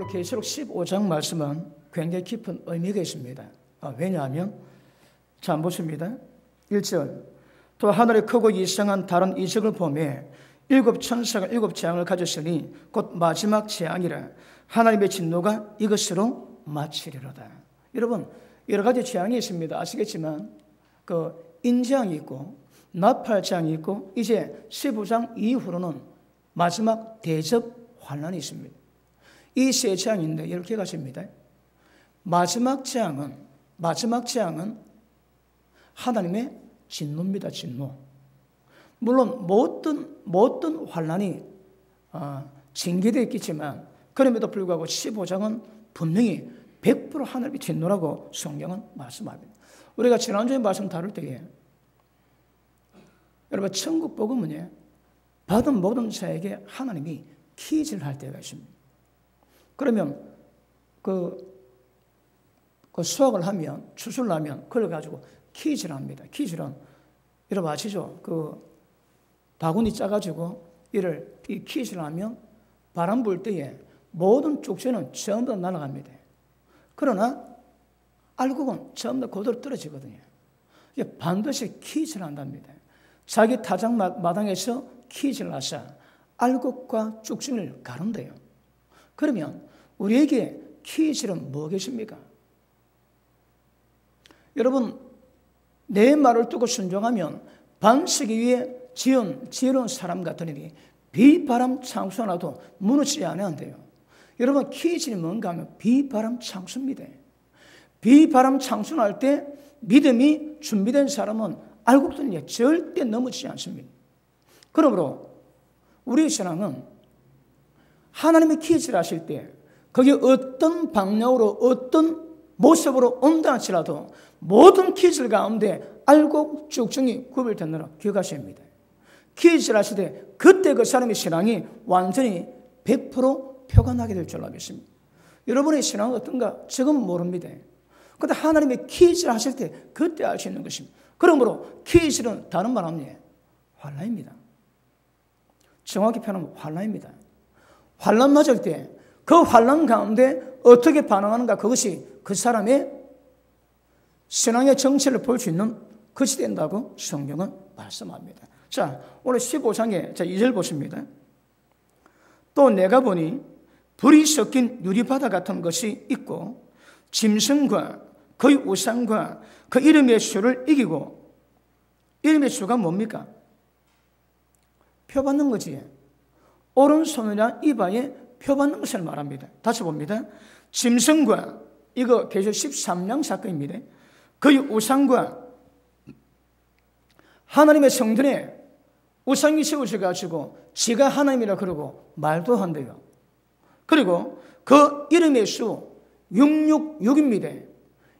오늘 계시록 15장 말씀은 굉장히 깊은 의미가 있습니다. 왜냐하면 자 보십니다. 1절 또 하늘에 크고 이상한 다른 이적을 보매 일곱 천사가 일곱 재앙을 가졌으니 곧 마지막 재앙이라 하나님의 진노가 이것으로 마치리로다. 여러분 여러 가지 재앙이 있습니다. 아시겠지만 그 인재앙이 있고 나팔재앙이 있고 이제 15장 이후로는 마지막 대접 환난이 있습니다. 이 세 재앙인데 이렇게 가십니다. 마지막 재앙은 하나님의 진노입니다. 진노. 물론 모든 환난이 징계되어 있겠지만 그럼에도 불구하고 15장은 분명히 100% 하나님의 진노라고 성경은 말씀합니다. 우리가 지난주에 말씀 다룰 때에 여러분 천국 복음은 받은 모든 자에게 하나님이 퀴즈를 할 때가 있습니다. 그러면 그 수학을 하면 추수를 하면 그걸 가지고 퀴즈를 합니다. 퀴즈는 여러분 아시죠? 그 바구니 짜가지고 이 퀴즈를 하면 바람 불 때에 모든 쪽지는 전부 다 날아갑니다. 그러나 알곡은 전부 다 그대로 떨어지거든요. 반드시 퀴즈를 한답니다. 자기 타작 마당에서 퀴즈를 하셔 알곡과 쪽지를 가른대요. 그러면 우리에게 퀴즈는 무엇이십니까? 여러분 내 말을 듣고 순종하면 반석 위에 지혜로운 사람 같으니 비바람 창수가 나도 무너지지 않아야 돼요. 여러분 퀴즈는 뭔가 하면 비바람 창수입니다. 비바람 창수 날 때 믿음이 준비된 사람은 알곡들이 절대 넘어지지 않습니다. 그러므로 우리의 신앙은 하나님의 퀴즈를 하실 때 거기에 어떤 방향으로 어떤 모습으로 온다 할지라도 모든 퀴즈 가운데 알곡 쭉중이 구별되느라 기억하셔야 합니다. 퀴즈를 하실 때 그때 그 사람의 신앙이 완전히 100% 표가 나게 될 줄 알겠습니다. 여러분의 신앙은 어떤가? 지금은 모릅니다. 그런데 하나님의 퀴즈를 하실 때 그때 알 수 있는 것입니다. 그러므로 퀴즈는 다른 말 아니에요. 환난입니다. 정확히 표현하면 환난입니다. 환난 맞을 때 그 환난 가운데 어떻게 반응하는가 그것이 그 사람의 신앙의 정체를 볼 수 있는 것이 된다고 성경은 말씀합니다. 자, 오늘 15장에 2절 보십니다. 또 내가 보니 불이 섞인 유리바다 같은 것이 있고 짐승과 그의 우상과 그 이름의 수를 이기고 이름의 수가 뭡니까? 표 받는 거지. 오른손이나 이마에 표 받는 것을 말합니다. 다시 봅니다. 짐승과 이거 계시록 13장 사건입니다. 그의 우상과 하나님의 성전에 우상이 세워져가지고 지가 하나님이라 그러고 말도 한대요. 그리고 그 이름의 수 666입니다.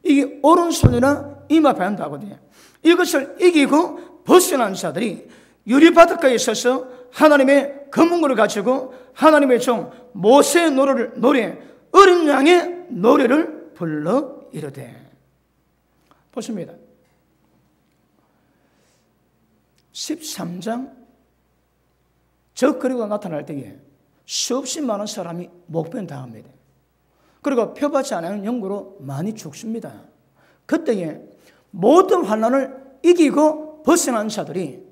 이게 오른손이나 이마에 한다거든요. 이것을 이기고 벗어난 자들이 유리바닷가에 서서 하나님의 검문고를 가지고 하나님의 종 모세의 노래 어린 양의 노래를 불러 이르되 보십니다. 13장 적그리고가 나타날 때에 수없이 많은 사람이 목변 당합니다. 그리고 표받지 않은 영구로 많이 죽습니다. 그때에 모든 환난을 이기고 벗어난 자들이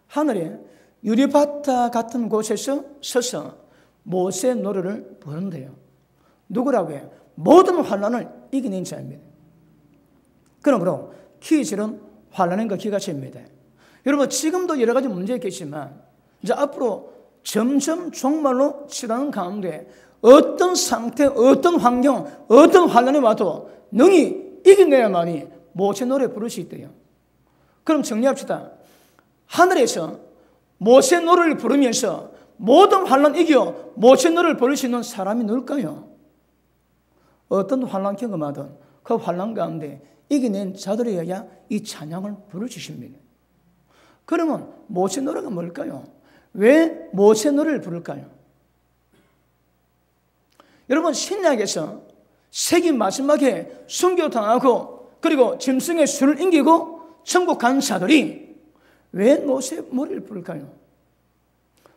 하늘에 유리바다 같은 곳에서 서서 모세의 노래를 부른대요. 누구라고 해요? 모든 환난을 이겨낸 자입니다. 그러므로 퀴즈는 환난인 거 기가십니다. 여러분 지금도 여러 가지 문제가 있겠지만 이제 앞으로 점점 종말로 치닫는 가운데 어떤 상태, 어떤 환경, 어떤 환난이 와도 능히 이겨내야만이 모세 노래 부를 수 있대요. 그럼 정리합시다. 하늘에서 모세 노래를 부르면서 모든 환난 이겨 모세 노래를 부를 수 있는 사람이 누굴까요? 어떤 환난 경험하든 그 환난 가운데 이겨낸 자들이어야 이 찬양을 부를 수 있습니다. 그러면 모세 노래가 뭘까요? 왜 모세 노래를 부를까요? 여러분 신약에서 세기 마지막에 순교당하고 그리고 짐승의 수를 인기고 천국 간 자들이 왜 모세 노래를 부를까요?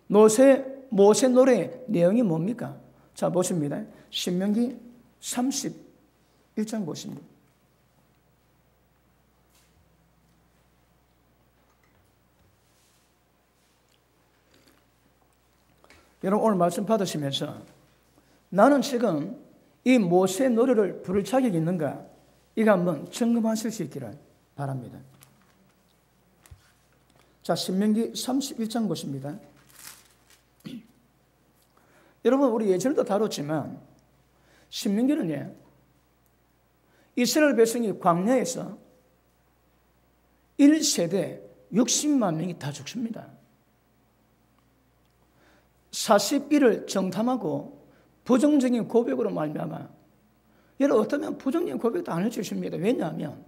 모세 노래의 내용이 뭡니까? 자, 보십니다. 신명기 31장 보십니다. 여러분 오늘 말씀 받으시면서 나는 지금 이 모세의 노래를 부를 자격이 있는가? 이거 한번 점검하실 수 있기를 바랍니다. 자, 신명기 31장 보십니다. 여러분 우리 예전에도 다뤘지만 신명기는 이스라엘 백성이 광야에서 1세대 60만 명이 다 죽습니다. 40일을 정탐하고 부정적인 고백으로 말미암아 여러분 어쩌면 부정적인 고백도 안 해주십니다. 왜냐하면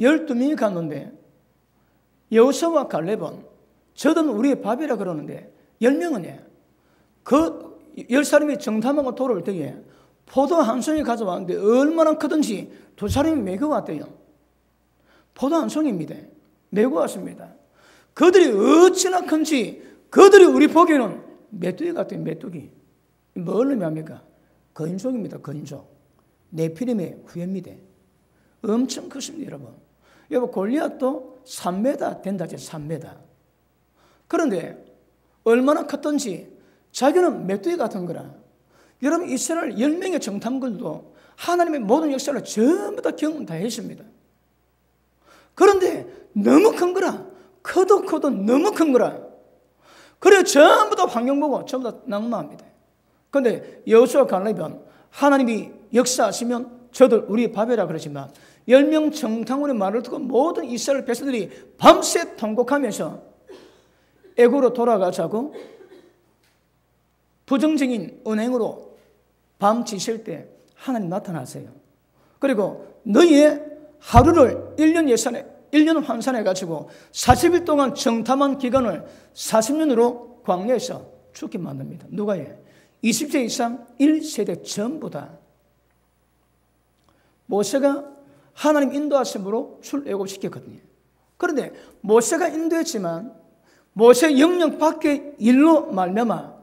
12명이 갔는데 여호수아와 갈렙은 저들은 우리의 밥이라 그러는데 10명은 그 10사람이 정탐하고 돌아올 때에 포도 한 송이 가져왔는데 얼마나 크든지 두 사람이 메고 왔대요. 포도 한 송이입니다. 메고 왔습니다. 그들이 어찌나 큰지 그들이 우리 보기에는 메뚜기 같아요. 메뚜기. 뭘 의미합니까? 거인족입니다. 거인족. 네피림의 후예입니다. 엄청 크십니다. 여러분 골리앗도 3m 된다지 3m. 그런데 얼마나 컸던지 자기는 메뚜기 같은 거라. 여러분 이스라엘 10명의 정탐꾼도 하나님의 모든 역사를 전부 다 경험 다 했습니다. 그런데 너무 큰 거라. 커도 너무 큰 거라. 그래서 전부 다 환경 보고 전부 다 낙마합니다. 그런데 여호수아 갈렙은 하나님이 역사하시면 저들 우리 밥이라 그러지만 10명 정탐꾼의 말을 듣고 모든 이스라엘 백성들이 밤새 통곡하면서 애고로 돌아가자고 부정적인 은행으로 밤 지실 때 하나님 나타나세요. 그리고 너희의 하루를 1년 환산해가지고 40일 동안 정탐한 기간을 40년으로 광야에서 죽게 만듭니다. 누가 20세 이상 1세대 전부 다. 모세가 하나님 인도하심으로 출애굽시켰거든요. 그런데 모세가 인도했지만 모세 영역 밖의 일로 말미암아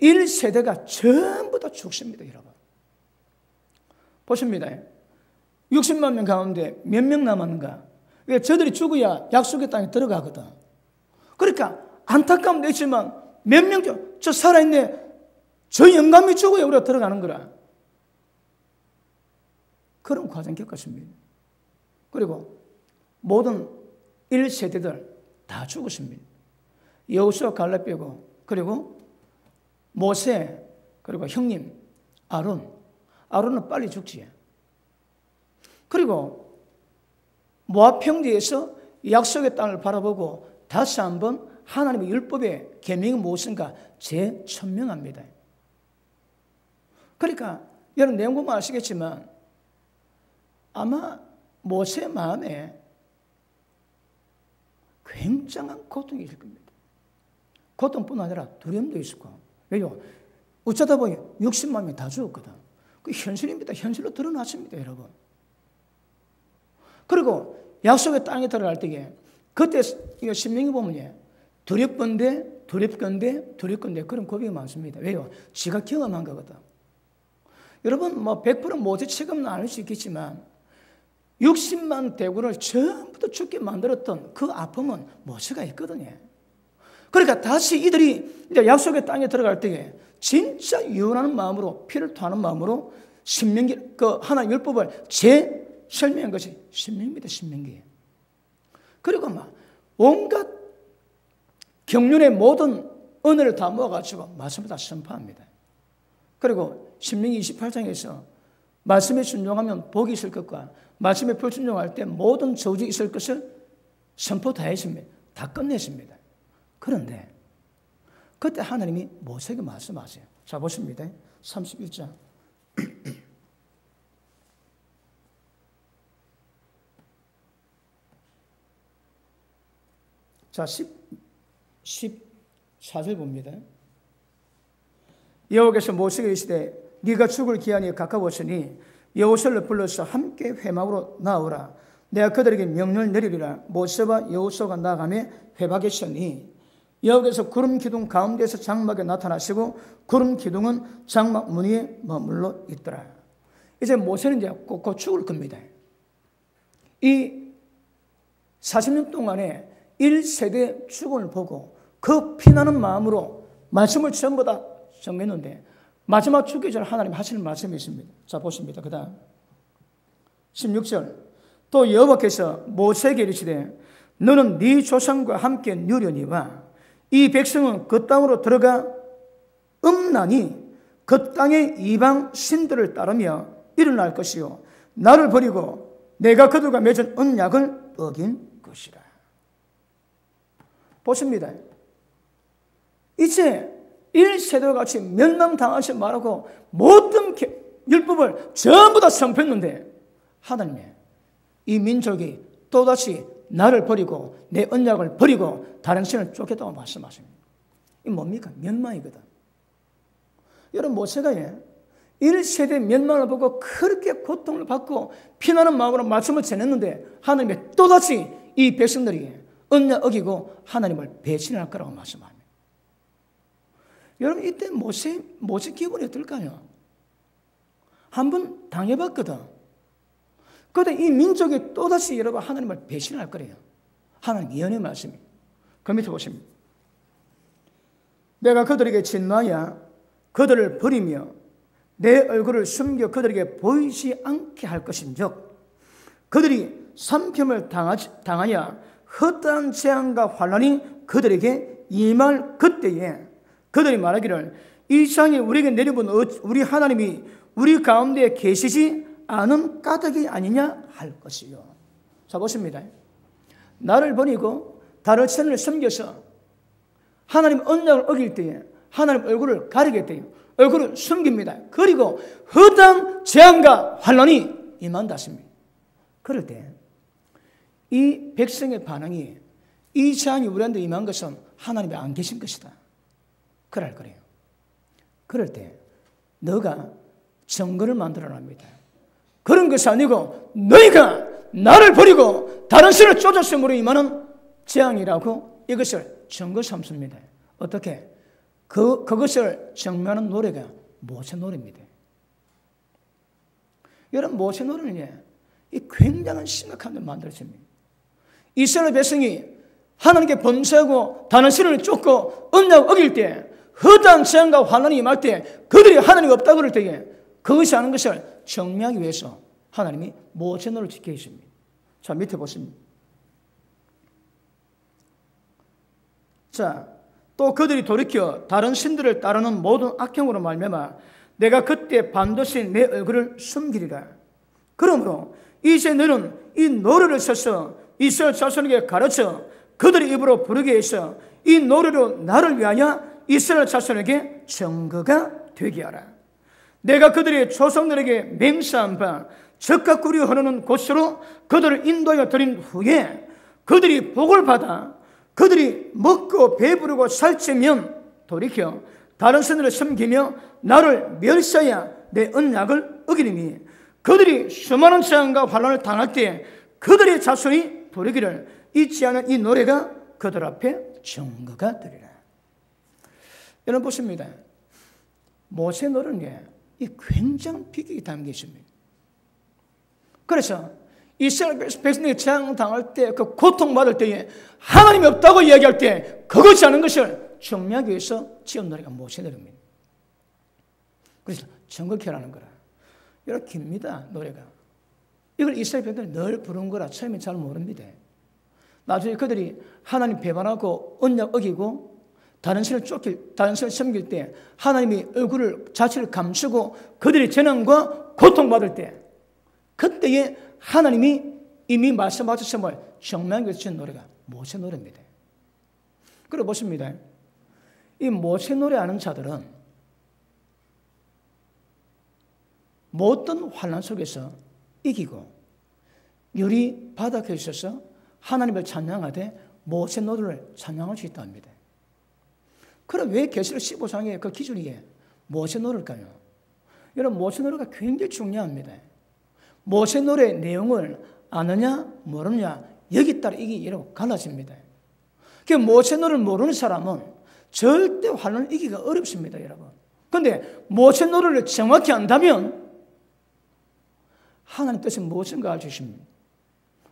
1세대가 전부 다 죽습니다. 여러분 보십니다. 60만 명 가운데 몇 명 남았는가? 저들이 죽어야 약속의 땅에 들어가거든. 그러니까 안타까움도 있지만 몇 명 저 살아있네. 저 영감이 죽어야 우리가 들어가는 거라. 그런 과정 겪었습니다. 그리고 모든 1세대들 다 죽었습니다. 여호수아 갈렙 빼고 그리고 모세 그리고 형님 아론은 빨리 죽지. 그리고 모압 평지에서 약속의 땅을 바라보고 다시 한번 하나님의 율법의 계명이 무엇인가 재천명합니다. 그러니까 여러분 내용 보면 아시겠지만 아마 모세 마음에 굉장한 고통이 있을 겁니다. 고통뿐 아니라 두려움도 있을 거고. 왜요? 어쩌다 보니 60만 명이 다 죽었거든. 그 현실입니다. 현실로 드러났습니다, 여러분. 그리고 약속의 땅에 들어갈 때에 그때 신명기 보면 두렵건대 그런 고백이 많습니다. 왜요? 지가 경험한 거거든. 여러분 100% 모세 책임은 아닐 수 있겠지만 60만 대군을 전부 다 죽게 만들었던 그 아픔은 모세가 있거든요. 그러니까 다시 이들이 이제 약속의 땅에 들어갈 때에 진짜 유언하는 마음으로 피를 토하는 마음으로 신명기 그 하나님 율법을 설명한 것이 신명기입니다. 신명기. 그리고 온갖 경륜의 모든 은혜를 다 모아가지고 말씀을 다 선포합니다. 그리고 신명기 28장에서 말씀에 순종하면 복이 있을 것과 말씀에 불순종할 때 모든 저주 있을 것을 선포 다 했습니다. 다 끝냈습니다. 그런데 그때 하나님이 모세에게 말씀하세요. 자 보십니다. 31장 자 14절 봅니다. 여호와께서 모세에게 이르시되 네가 죽을 기한이 가까웠으니 여호수아를 불러서 함께 회막으로 나오라. 내가 그들에게 명령을 내리리라. 모세와 여호수아가 나아가며 회막에 서니 여호와께서 구름 기둥 가운데서 장막에 나타나시고 구름 기둥은 장막 무늬에 머물러 있더라. 이제 모세는 이제 곧 죽을 겁니다. 이 40년 동안에 1세대 죽음을 보고 그 피나는 마음으로 말씀을 전부 다 정했는데 마지막 죽기 전에 하나님 하시는 말씀이 있습니다. 자, 보십니다. 그 다음 16절. 또 여호와께서 모세에게 이르시되 너는 네 조상과 함께 누려니와 이 백성은 그 땅으로 들어가 없나니 그 땅의 이방 신들을 따르며 일어날 것이요 나를 버리고 내가 그들과 맺은 언약을 어긴 것이라. 보십니다. 이제 1세대와 같이 멸망당하지 말고 모든 율법을 전부 다 선포했는데 하나님의 이 민족이 또다시 나를 버리고 내 언약을 버리고 다른 신을 쫓겠다고 말씀하십니다. 이 뭡니까? 멸망이거든. 여러분 모세가 1세대 멸망을 보고 그렇게 고통을 받고 피나는 마음으로 말씀을 전했는데 하나님이 또다시 이 백성들에게 언약 어기고 하나님을 배신할 거라고 말씀합니다. 여러분 이때 모세 기분이 어떨까요? 한번 당해봤거든. 그런데 이 민족이 또다시 여러분 하나님을 배신할 거래요. 하나님 예언의 말씀입니다. 그 밑에 보십니다. 내가 그들에게 진노하여 그들을 버리며 내 얼굴을 숨겨 그들에게 보이지 않게 할 것인즉 그들이 삼킴을 당하여 헛다한 재앙과 환난이 그들에게 임할 그때에 그들이 말하기를 이 재앙이 우리에게 내려본 우리 하나님이 우리 가운데 계시지 않은 까닭이 아니냐 할 것이요. 자 보십니다. 나를 버리고 다른 신을 섬겨서 하나님 언약을 어길 때에 하나님 얼굴을 가리게 돼요. 얼굴을 숨깁니다. 그리고 허다한 재앙과 환난이 임한다십니다. 그럴 때 이 백성의 반응이 이 재앙이 우리한테 임한 것은 하나님이 안 계신 것이다. 그럴 거래요. 그럴 때 너가 증거를 만들어냅니다. 그런 것이 아니고 너희가 나를 버리고 다른 신을 쫓았으므로 임하는 재앙이라고 이것을 증거 삼습니다. 어떻게? 그것을 증명하는 노래가 모세 노래입니다. 여러분 모세 노래는 이 굉장한 심각한 일 만들어집니다. 이스라엘 백성이 하나님께 범죄하고 다른 신을 쫓고 언약 어길 때 허다한 재앙과 환난이 임할 때 그들이 하나님이 없다고 그럴 때에 그것이 아는 것을 정리하기 위해서 하나님이 모세 노래를 지켜 있습니다. 자 밑에 보십니다. 자, 또 그들이 돌이켜 다른 신들을 따르는 모든 악행으로 말미암아 내가 그때 반드시 내 얼굴을 숨기리라. 그러므로 이제 너는 이 노래를 써서 이스라엘 자손에게 가르쳐 그들의 입으로 부르게 해서 이 노래로 나를 위하여 이스라엘 자손에게 증거가 되게 하라. 내가 그들의 조상들에게 맹세한 바 적과 꿀이 흐르는 곳으로 그들을 인도하여 드린 후에 그들이 복을 받아 그들이 먹고 배부르고 살찌면 돌이켜 다른 신을 섬기며 나를 멸시하여 내 언약을 어기리니 그들이 수많은 재앙과 환난을 당할 때 그들의 자손이 부르기를 잊지 않은 이 노래가 그들 앞에 증거가 되리라. 여러분 보십니다. 모세 노래는 이 굉장한 비극이 담겨 있습니다. 그래서 이스라엘 백성이 재앙당할 때 그 고통받을 때에 하나님이 없다고 이야기할 때 그것이 아닌 것을 증명하기 위해서 지은 노래가 모세 노래입니다. 그래서 증거케라는 거라. 여러분 깁니다 노래가. 이걸 이스라엘 백성들이 늘 부른 거라 처음에 잘 모릅니다. 나중에 그들이 하나님 배반하고 언약 어기고 다른 신을 섬길 때 하나님이 얼굴을 자체를 감추고 그들이 재난과 고통받을 때 그때에 하나님이 이미 말씀하셨음을 증명하기 위해서 지은 노래가 모세 노래입니다. 그리고 보십니다. 이 모세 노래 아는 자들은 모든 환난 속에서 이기고 유리 바닥에 있어서 하나님을 찬양하되 모세 노래를 찬양할 수 있다 합니다. 그럼 왜 계시록 15장의 그 기준이 모세 노래일까요? 여러분 모세 노래가 굉장히 중요합니다. 모세 노래의 내용을 아느냐 모르느냐 여기 따라 이게 여러분 갈라집니다. 그 모세노를 모르는 사람은 절대 환란을 이기기가 어렵습니다, 여러분. 그런데 모세노를 정확히 안다면 하나님 뜻이 무엇인가 알 수 있습니다.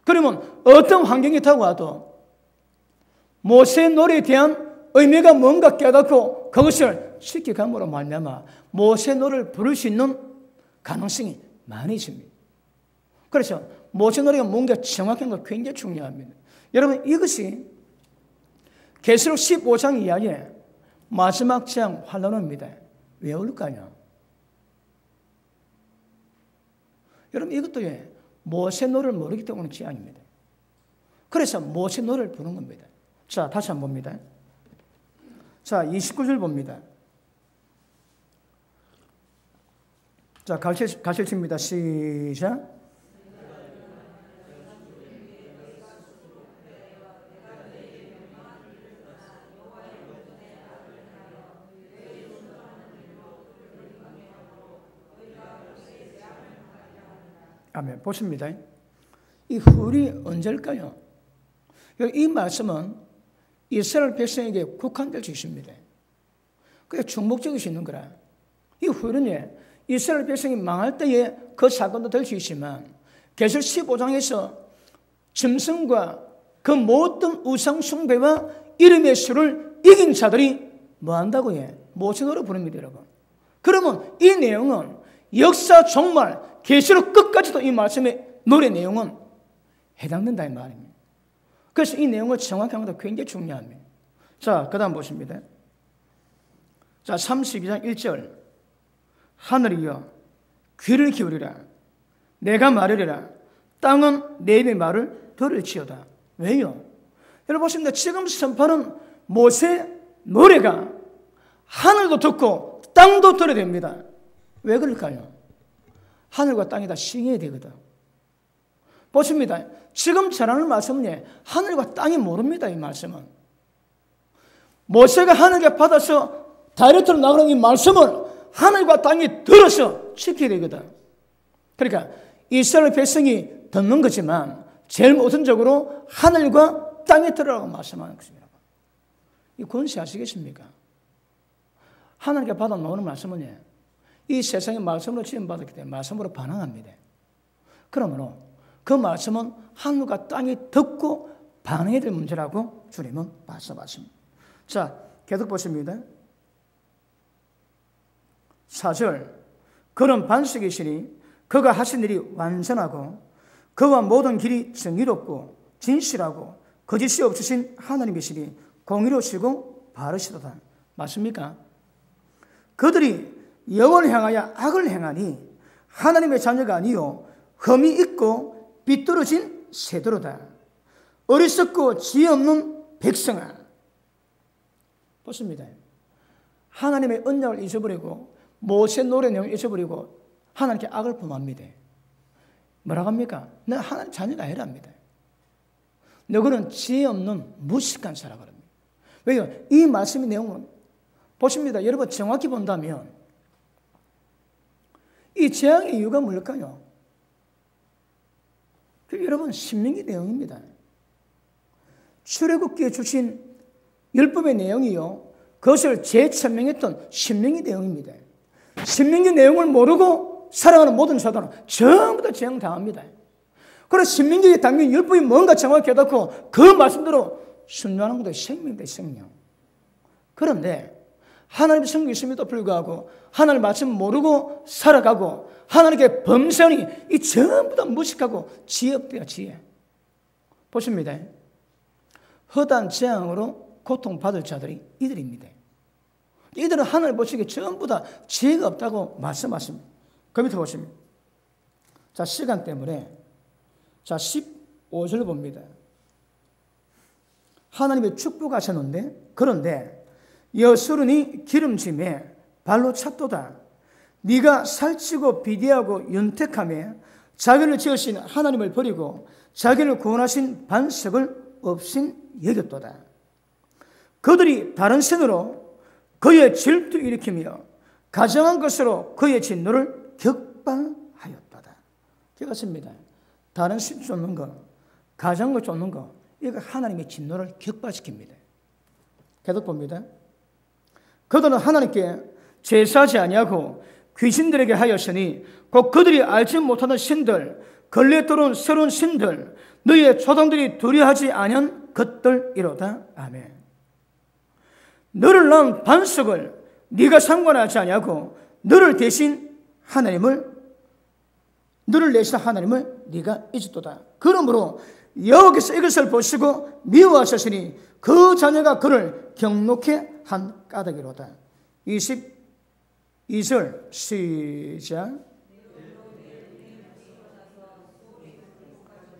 그러면 어떤 환경이 다가와도 모세노래에 대한 의미가 뭔가 깨닫고 그것을 지켜감으로 말미암아 모세노래를 부를 수 있는 가능성이 많이 있습니다. 그래서 모세노래가 뭔가 정확한 거 굉장히 중요합니다. 여러분, 이것이 계시록 15장 이하의 마지막 재앙 환란입니다. 왜 올까요? 여러분, 이것도 모세노래를 모르기 때문에 재앙입니다. 그래서 모세노래를 부른 겁니다. 자, 다시 한번 봅니다. 자, 29절 봅니다. 자, 가르칩니다. 시작. 아멘. 보십니다. 이 후일이 언제일까요? 이 말씀은 이스라엘 백성에게 국한될 수 있습니다. 그게 중복적일 수 있는 거라. 이 후일은 이스라엘 백성이 망할 때에 그 사건도 될 수 있지만 계시록 15장에서 짐승과 그 모든 우상 숭배와 이름의 수를 이긴 자들이 뭐 한다고요? 모세노래 부릅니다, 여러분. 그러면 이 내용은 역사 종말 계시록 끝까지도 이 말씀의 노래 내용은 해당된다 이 말입니다. 그래서 이 내용을 정확히 하는 것도 굉장히 중요합니다. 자, 그 다음 보십니다. 자, 32장 1절. 하늘이여 귀를 기울이라. 내가 말하리라. 땅은 내 입의 말을 들을지어다. 왜요? 여러분 보십니다. 지금 선포는 모세 노래가 하늘도 듣고 땅도 들어야 됩니다. 왜 그럴까요? 하늘과 땅이 다 싱해야 되거든. 보십니다. 지금 전하는 말씀은 하늘과 땅이 모릅니다. 이 말씀은. 모세가 하늘에 받아서 다이렉트로 나가는 이 말씀을 하늘과 땅이 들어서 지켜야 되거든. 그러니까 이스라엘 백성이 듣는 거지만 제일 우선적으로 하늘과 땅에 들어라고 말씀하는 것입니다. 이 권세 아시겠습니까? 하늘께 받아 놓는 말씀은 이 세상의 말씀으로 지음받았기 때문에 말씀으로 반응합니다. 그러므로 그 말씀은 하늘과 땅이 듣고 반응해야 될 문제라고 주님은 말씀하십니다. 자, 계속 보십니다. 4절. 그런 반석이시니 그가 하신 일이 완전하고 그와 모든 길이 정의롭고 진실하고 거짓이 없으신 하나님이시니 공의로우시고 바르시도다. 맞습니까? 그들이 영을 향하여 악을 행하니 하나님의 자녀가 아니요 흠이 있고 비뚤어진 새도로다. 어리석고 지혜 없는 백성아. 보십니다. 하나님의 언약을 잊어버리고 모세 노래 내용을 잊어버리고 하나님께 악을 범합니다. 뭐라고 합니까? 너 하나님 자녀가 아니랍니다. 너는 지혜 없는 무식한 사람이라 합니다. 왜요? 이 말씀의 내용은 보십니다. 여러분 정확히 본다면 이 재앙의 이유가 뭘까요? 여러분 신명기 내용입니다. 출애굽기에 주신 율법의 내용이요 그것을 재천명했던 신명기 내용입니다. 신명기 내용을 모르고 살아가는 모든 자들은 전부 다 재앙 당합니다. 그래서 신명기에 담긴 율법이 뭔가 정확히 깨닫고 그 말씀대로 순종하는 것도 생명입니다. 생명. 그런데 하나님의 성경이 있음에도 불구하고 하나님 말씀 모르고 살아가고 하나님께 범선이 이 전부 다 무식하고 지혜 없대요. 지혜. 보십니다. 허다한 재앙으로 고통받을 자들이 이들입니다. 이들은 하나님 보시기에 전부 다 지혜가 없다고 말씀하십니다. 그 밑에 보십니다. 자, 시간 때문에 자 15절을 봅니다. 하나님의 축복하셨는데 그런데 여수run이 기름짐에 발로 찼도다. 네가 살찌고 비대하고 연택하며 자기를 지으신 하나님을 버리고 자기를 구원하신 반석을 없인 여겼도다. 그들이 다른 신으로 그의 질투 일으키며 가정한 것으로 그의 진노를 격발하였도다. 기억하십니다. 다른 신 쫓는 거, 가정한 거 쫓는 거, 이거 하나님의 진노를 격발시킵니다. 계속 봅니다. 그들은 하나님께 제사하지 아니하고 귀신들에게 하였으니 곧 그들이 알지 못하는 신들, 근래 들어온 새로운 신들, 너희의 조상들이 두려워하지 아니한 것들이로다. 아멘. 너를 낳은 반석을 네가 상관하지 아니하고 너를 내신 하나님을 네가 잊었도다. 그러므로 여호와께서 이것을 보시고 미워하셨으니 그 자녀가 그를 경록해 한 까닭이로다. 22절 시작.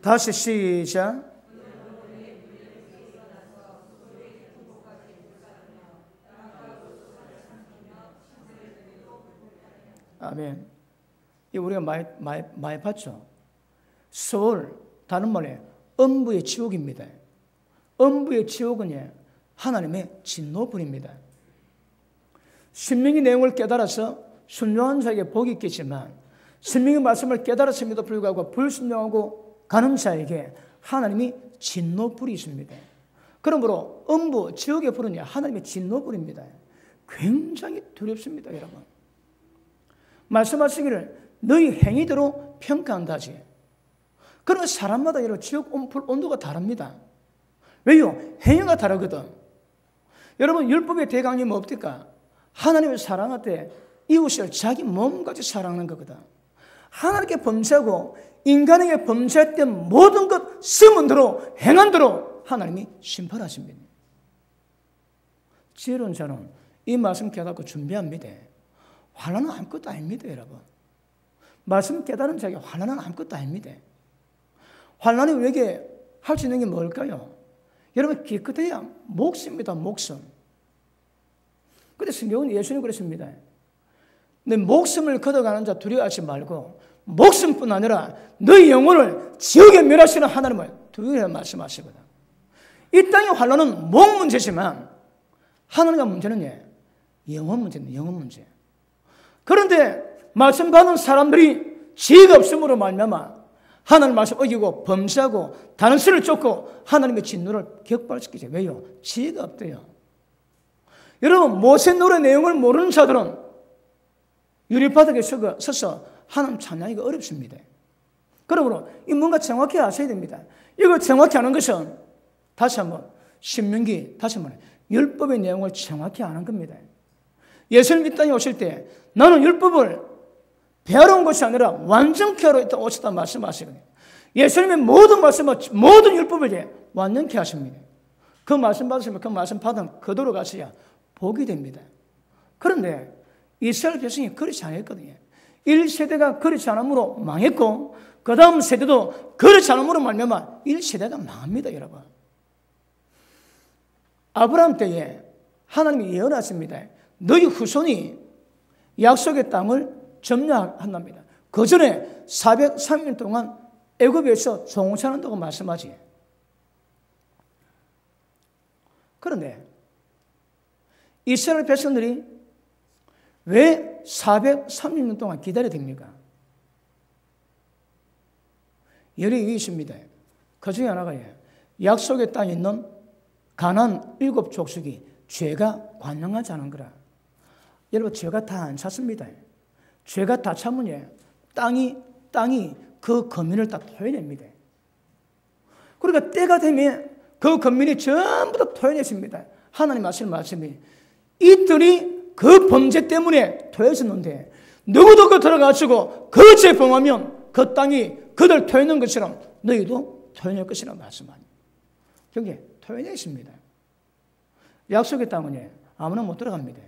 다시 시작. 아멘. 이 우리가 많이 봤죠. 서울, 다른 말에 음부의 지옥입니다. 음부의 지옥은 하나님의 진노불입니다. 신명기 내용을 깨달아서 순종한 자에게 복이 있겠지만 신명기 말씀을 깨달았음에도 불구하고 불순종하고 가는 자에게 하나님이 진노불이 있습니다. 그러므로 음부, 지옥의 불은 하나님의 진노불입니다. 굉장히 두렵습니다, 여러분. 말씀하시기를 너희 행위대로 평가한다지. 그러나 사람마다 여러분 지옥 불 온도가 다릅니다. 왜요? 행위가 다르거든. 여러분 율법의 대강이 뭡니까? 하나님을 사랑할 때 이웃을 자기 몸같이 사랑하는 거거든. 하나님께 범죄하고 인간에게 범죄할 때 모든 것 쓰는 대로 행한 대로 하나님이 심판하십니다. 지혜로운 자는 이 말씀 깨닫고 준비합니다. 환난은 아무것도 아닙니다, 여러분. 말씀 깨달은 자에게 환난은 아무것도 아닙니다. 환난이 우리에게 할 수 있는 게 뭘까요? 여러분 기껏해야 목숨입니다, 목숨. 근데 성경은 예수님 그랬습니다. 내 목숨을 걷어가는 자 두려워하지 말고 목숨뿐 아니라 너희 영혼을 지옥에 멸하시는 하나님을 두려워하라 말씀하시거든. 이 땅의 환난은 목 문제지만 하나님의 문제는 영혼 문제입니다, 영혼 문제. 그런데 말씀 받는 사람들이 지혜가 없음으로 말미암아 하나님 말씀 어기고 범죄하고 다른 신을 쫓고 하나님의 진노를 격발시키죠. 왜요? 지혜가 없대요. 여러분 모세 노래 내용을 모르는 자들은 유리바닥에 서서 하나님 찬양하기가 어렵습니다. 그러므로 이 뭔가 정확히 아셔야 됩니다. 이걸 정확히 아는 것은 다시 한번 신명기 다시 한번 율법의 내용을 정확히 아는 겁니다. 예수님 이 땅에 오실 때 나는 율법을 배우러 온 것이 아니라 완전케 하러 오셨다 말씀하시거든요. 예수님의 모든 말씀을 모든 율법을 완전케 하십니다. 그 말씀 받으시면 그 말씀 받은 그대로 가셔야 복이 됩니다. 그런데 이스라엘 백성이 그렇지 않았거든요. 1세대가 그렇지 않음으로 망했고 그 다음 세대도 그렇지 않음으로 말미암아 1세대가 망합니다, 여러분. 아브라함 때에 하나님이 예언하십니다. 너희 후손이 약속의 땅을 점령한답니다. 그 전에 403년 동안 애굽에서 종살한다고 말씀하지. 그런데 이스라엘 백성들이 왜 430년 동안 기다려야 됩니까? 열이 있습니다. 그 중에 하나가 약속의 땅에 있는 가나안 7족속이 죄가 관영하지 않은 거라. 여러분 죄가 다 안 찼습니다. 죄가 다 차면 땅이 그 거민을 다 토해냅니다. 그러니까 때가 되면 그 거민이 전부 다 토해냈습니다. 하나님 말씀이 이들이 그 범죄 때문에 토해졌는데 누구도 그 들어가시고 그 죄 범하면 그 땅이 그들 토해낸 것처럼 너희도 토해낼 것이라고 말씀합니다. 여기 토해냈습니다. 약속의 땅은 아무나 못 들어갑니다.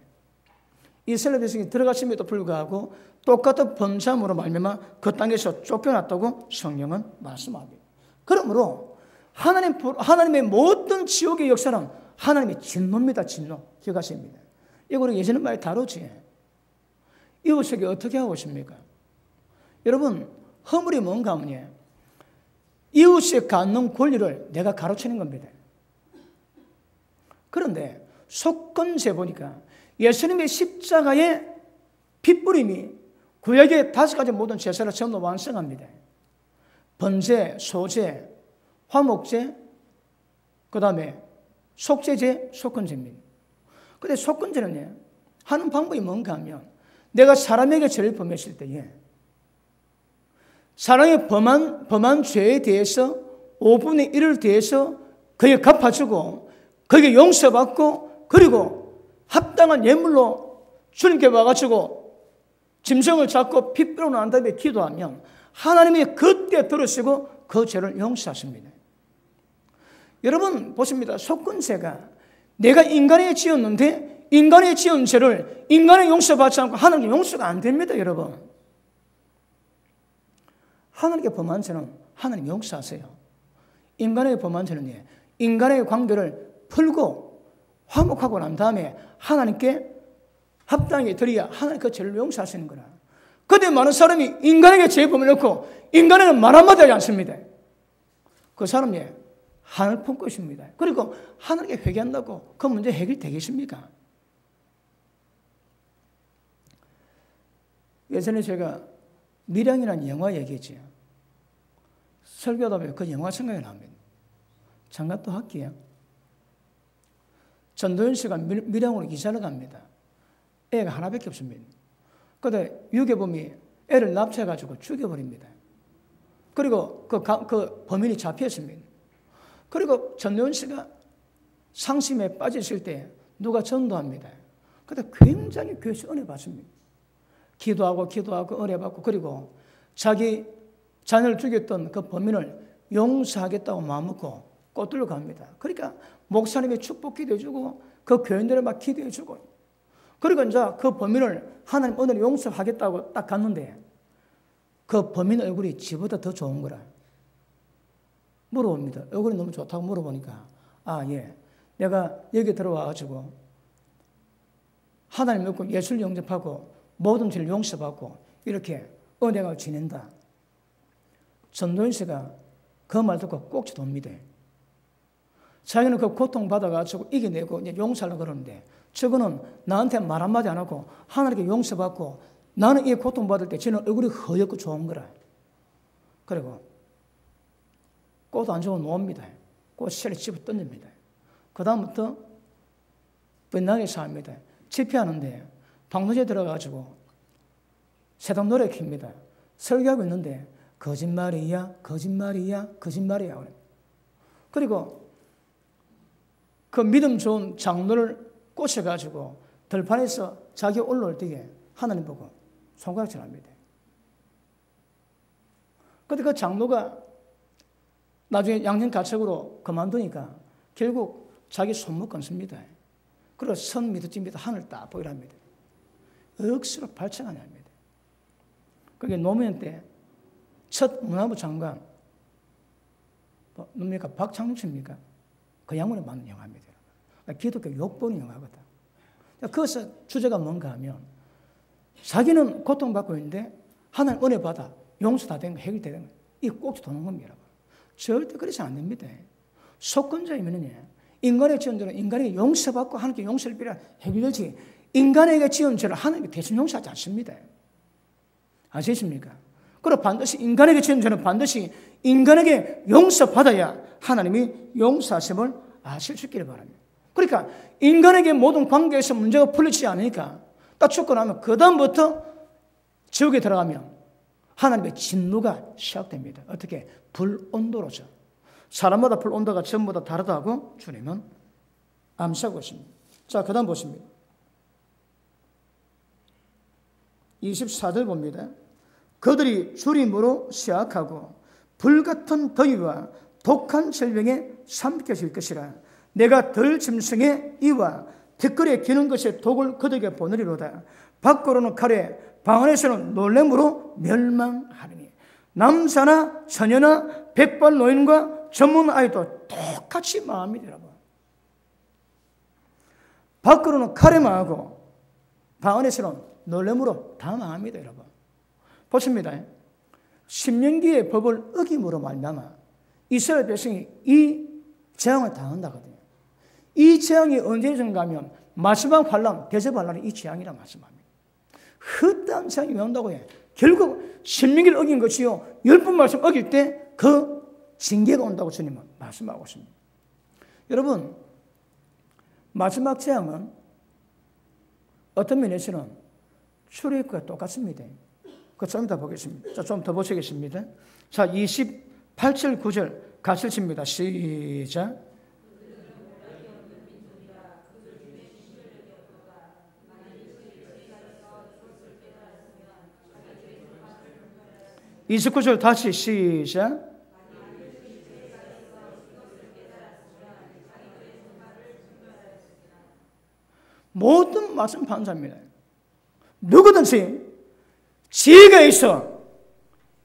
이스라엘 백성이 들어갔음에도 불구하고 똑같은 범죄함으로 말미암아 그 땅에서 쫓겨났다고 성경은 말씀합니다. 그러므로 하나님의 모든 지옥의 역사는 하나님의 진노입니다. 진노. 기억하셔야 합니다. 이거 우리 예전에 많이 다루지. 이웃에게 어떻게 하고 있습니까? 여러분 허물이 뭔가 하면 이웃에 갖는 권리를 내가 가로채는 겁니다. 그런데 속건제 보니까 예수님의 십자가의 핏부림이 구약의 5가지 모든 제사를 전부 완성합니다. 번제, 소제, 화목제, 그 다음에 속죄제, 속건제입니다. 근데 속건제는 하는 방법이 뭔가 하면 내가 사람에게 죄를 범했을 때에 사람이 범한 죄에 대해서 5분의 1을 대해서 그에게 갚아주고 그에게 용서받고 그리고 합당한 예물로 주님께 와가지고 짐승을 잡고 피 뿌려 난 다음에 기도하면 하나님이 그때 들으시고 그 죄를 용서하십니다. 여러분 보십니다. 속건죄가 내가 인간에게 지었는데 인간이 지은 죄를 인간이 용서받지 않고 하나님께 용서가 안 됩니다. 여러분 하나님께 범한 죄는 하나님 용서하세요. 인간에게 범한 죄는 인간의 관계를 풀고 화목하고 난 다음에 하나님께 합당하게 드려야 하나님 그 죄를 용서하시는 거라. 그런데 많은 사람이 인간에게 죄 범해놓고 인간에게는 말 한마디 하지 않습니다. 그 사람이 하늘 품고 있습니다. 그리고 하나님께 회개한다고 그 문제 해결되겠습니까? 예전에 제가 밀양이라는 영화 얘기했지요. 설교하다 보면 그 영화 생각이 납니다. 잠깐 또 할게요. 전도연 씨가 밀양으로 이사를 갑니다. 애가 하나밖에 없습니다. 그런데 유괴범이 애를 납치해가지고 죽여버립니다. 그리고 그 범인이 잡혔습니다. 그리고 전도연 씨가 상심에 빠졌을 때 누가 전도합니다. 그런데 굉장히 교회에서 은혜 받습니다. 기도하고 은혜 받고 그리고 자기 자녀를 죽였던 그 범인을 용서하겠다고 마음먹고 꽃들러 갑니다. 그러니까 목사님이 축복 기도해주고 그 교인들을 막 기도해주고 그리고 이제 그 범인을 하나님 오늘 용서하겠다고 딱 갔는데 그 범인 얼굴이 지보다 더 좋은 거라. 물어봅니다. 얼굴이 너무 좋다고 물어보니까 내가 여기 들어와가지고 하나님 믿고 예수를 영접하고 모든 죄를 용서받고 이렇게 은혜가 지낸다. 전도연 씨가 그 말 듣고 꼭지 돕니다. 자기는 그 고통받아가지고 이겨내고 이제 용서하려고 그러는데 저거는 나한테 말 한마디 안 하고 하나님께 용서받고 나는 이 고통받을 때 저는 얼굴이 허옇고 좋은 거라. 그리고 꽃 안 주고 놓습니다. 꽃 씨를 집어 던집니다. 그 다음부터 빛나게 삽니다. 집회하는데 방도제에 들어가가지고 세상 노래 킵니다. 설교하고 있는데 거짓말이야. 그리고 그 믿음 좋은 장로를 꼬셔가지고 들판에서 자기 올라올 때에 하나님 보고 손가락질 합니다. 그런데 그 장로가 나중에 양심가책으로 그만두니까 결국 자기 손목 끊습니다. 그리고 선 밑에쯤부터 하늘 딱 보이라 합니다. 억수로 발전하냐 합니다. 그게 노무현 때 첫 문화부 장관 뭡니까? 박창준 씨입니까? 그 양반이 만든 영화입니다. 기독교 욕보는 영화거든. 그것의 주제가 뭔가 하면 자기는 고통받고 있는데 하나님 은혜 받아 용서 다 된 거 해결되는 거 이 꼭지 도는 겁니다. 절대 그렇지 안 됩니다. 속건자이면은 인간의 지은 죄는 인간에게 용서받고 하나님께 용서를 빌어 해결되지 인간에게 지은 죄를 하나님께 대신 용서하지 않습니다. 아시겠습니까? 그리고 반드시 인간에게 지은 죄는 반드시 인간에게 용서받아야 하나님이 용서하심을 아실 수 있기를 바랍니다. 그러니까 인간에게 모든 관계에서 문제가 풀리지 않으니까 딱 죽고 나면 그 다음부터 지옥에 들어가면 하나님의 진노가 시작됩니다. 어떻게? 불온도로죠. 사람마다 불온도가 전부 다 다르다고 주님은 암시하고 있습니다. 자, 그 다음 보십니다. 24절 봅니다. 그들이 주림으로 쇠약하고 불같은 더위와 독한 질병에 삼켜질 것이라. 내가 들 짐승의 이와 티끌에 기는 것의 독을 그들에게 보내리로다. 밖으로는 칼에 방 안에서는 놀램으로 멸망하리니. 남자나 처녀나 백발 노인과 전문 아이도 똑같이 망합니다. 여러분. 밖으로는 칼에 망하고 방 안에서는 놀램으로 다 망합니다. 여러분. 보십니다. 신명기의 법을 어김으로 말미암아 이스라엘 백성이 이 재앙을 당한다거든요. 이 재앙이 언제 정가면 마지막 환란, 대접 환란이 이 재앙이라고 말씀합니다. 헛다한 재앙이 왜 온다고 해? 결국 신명기를 어긴 것이요 10번 말씀 어길 때 그 징계가 온다고 주님은 말씀하고 있습니다. 여러분, 마지막 재앙은 어떤 면에서는 출애굽과 똑같습니다. 그거 좀 이따 보겠습니다. 자, 좀 더 보시겠습니다. 자, 28절 9절 같이 읽습니다. 시작. (29절) 다시 시작. 모든 말씀 반사입니다. 누구든지 지혜가 있어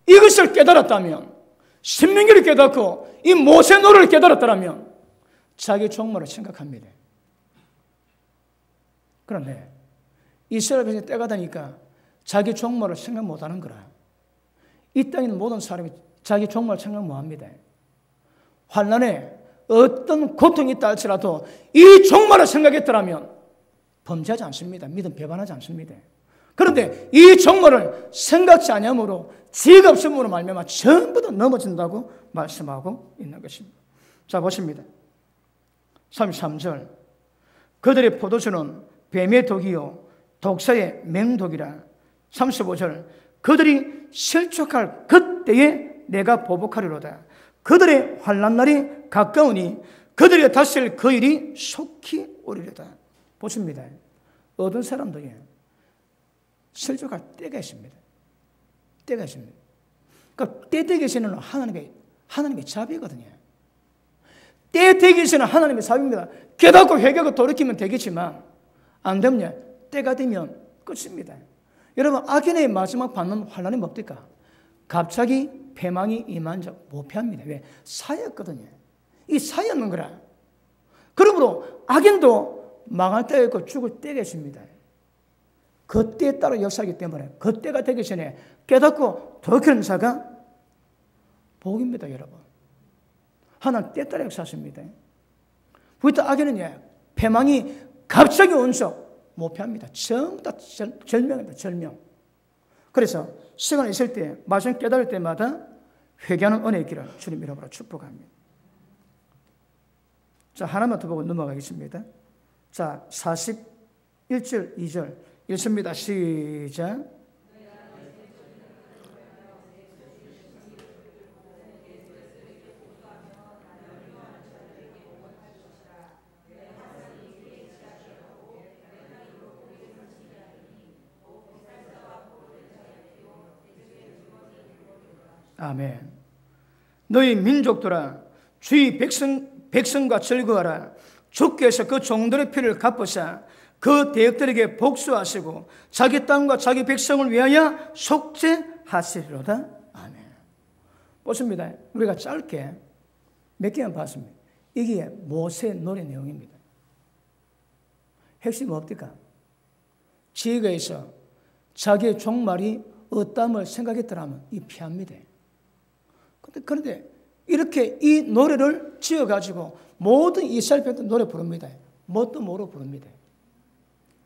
이것을 깨달았다면, 신명기를 깨닫고 이 모세 노래를 깨달았다면 자기 종말을 생각합니다. 그런데 이스라엘 백성이 때가 되니까 자기 종말을 생각 못하는 거라. 이 땅에 있는 모든 사람이 자기 종말을 생각 못합니다. 환난에 어떤 고통이 있다 할지라도 이 종말을 생각했더라면 범죄하지 않습니다. 믿음 배반하지 않습니다. 그런데 이 종말을 생각지 아니함으로 지혜가 없음으로 말미암아 전부 다 넘어진다고 말씀하고 있는 것입니다. 자, 보십니다. 33절. 그들의 포도주는 뱀의 독이요 독사의 맹독이라. 35절. 그들이 실족할 그때에 내가 보복하리로다. 그들의 환난 날이 가까우니 그들이 다스릴 그 일이 속히 오리로다. 보십니다. 어떤 사람들이 실족할 때가 있습니다. 때가 있습니다. 그러니까 때 되기 전에는 하나님의 자비거든요. 때 되기 전에는 하나님의 자비입니다. 깨닫고 회개하고 돌이키면 되겠지만 안 되면 때가 되면 끝입니다. 여러분, 악인의 마지막 받는 환난이 뭡니까? 갑자기 패망이 임한 적 못 피합니다. 왜? 사였거든요. 이 사였는 거라. 그러므로 악인도 망할 때가 있고 죽을 때가 있습니다. 그 때에 따라 역사하기 때문에 그 때가 되기 전에 깨닫고 돌이키는 자가 복입니다, 여러분. 하나님 때 따라 역사하십니다. 부터 악인은 패망이 갑자기 온 적 못 피합니다. 전부 다 절명입니다, 절명. 그래서 시간이 있을 때, 말씀 깨달을 때마다 회개하는 은혜의 길을 주님 이름으로 축복합니다. 자, 하나만 더 보고 넘어가겠습니다. 자, 41절, 2절 읽습니다. 시작. 아멘. 너희 민족들아, 주의 백성과 즐거워하라. 주께서 그 종들의 피를 갚으사 그 대역들에게 복수하시고 자기 땅과 자기 백성을 위하여 속죄하시리로다. 아멘. 보십니다. 우리가 짧게 몇 개만 봤습니다. 이게 모세 노래 내용입니다. 핵심이 뭡니까? 지혜가 있어 자기의 종말이 어떠함을 생각했더라면 이 피합니다. 그런데 이렇게 이 노래를 지어가지고 모든 이스라엘 백성들 노래 부릅니다. 뭣도 모르고 부릅니다.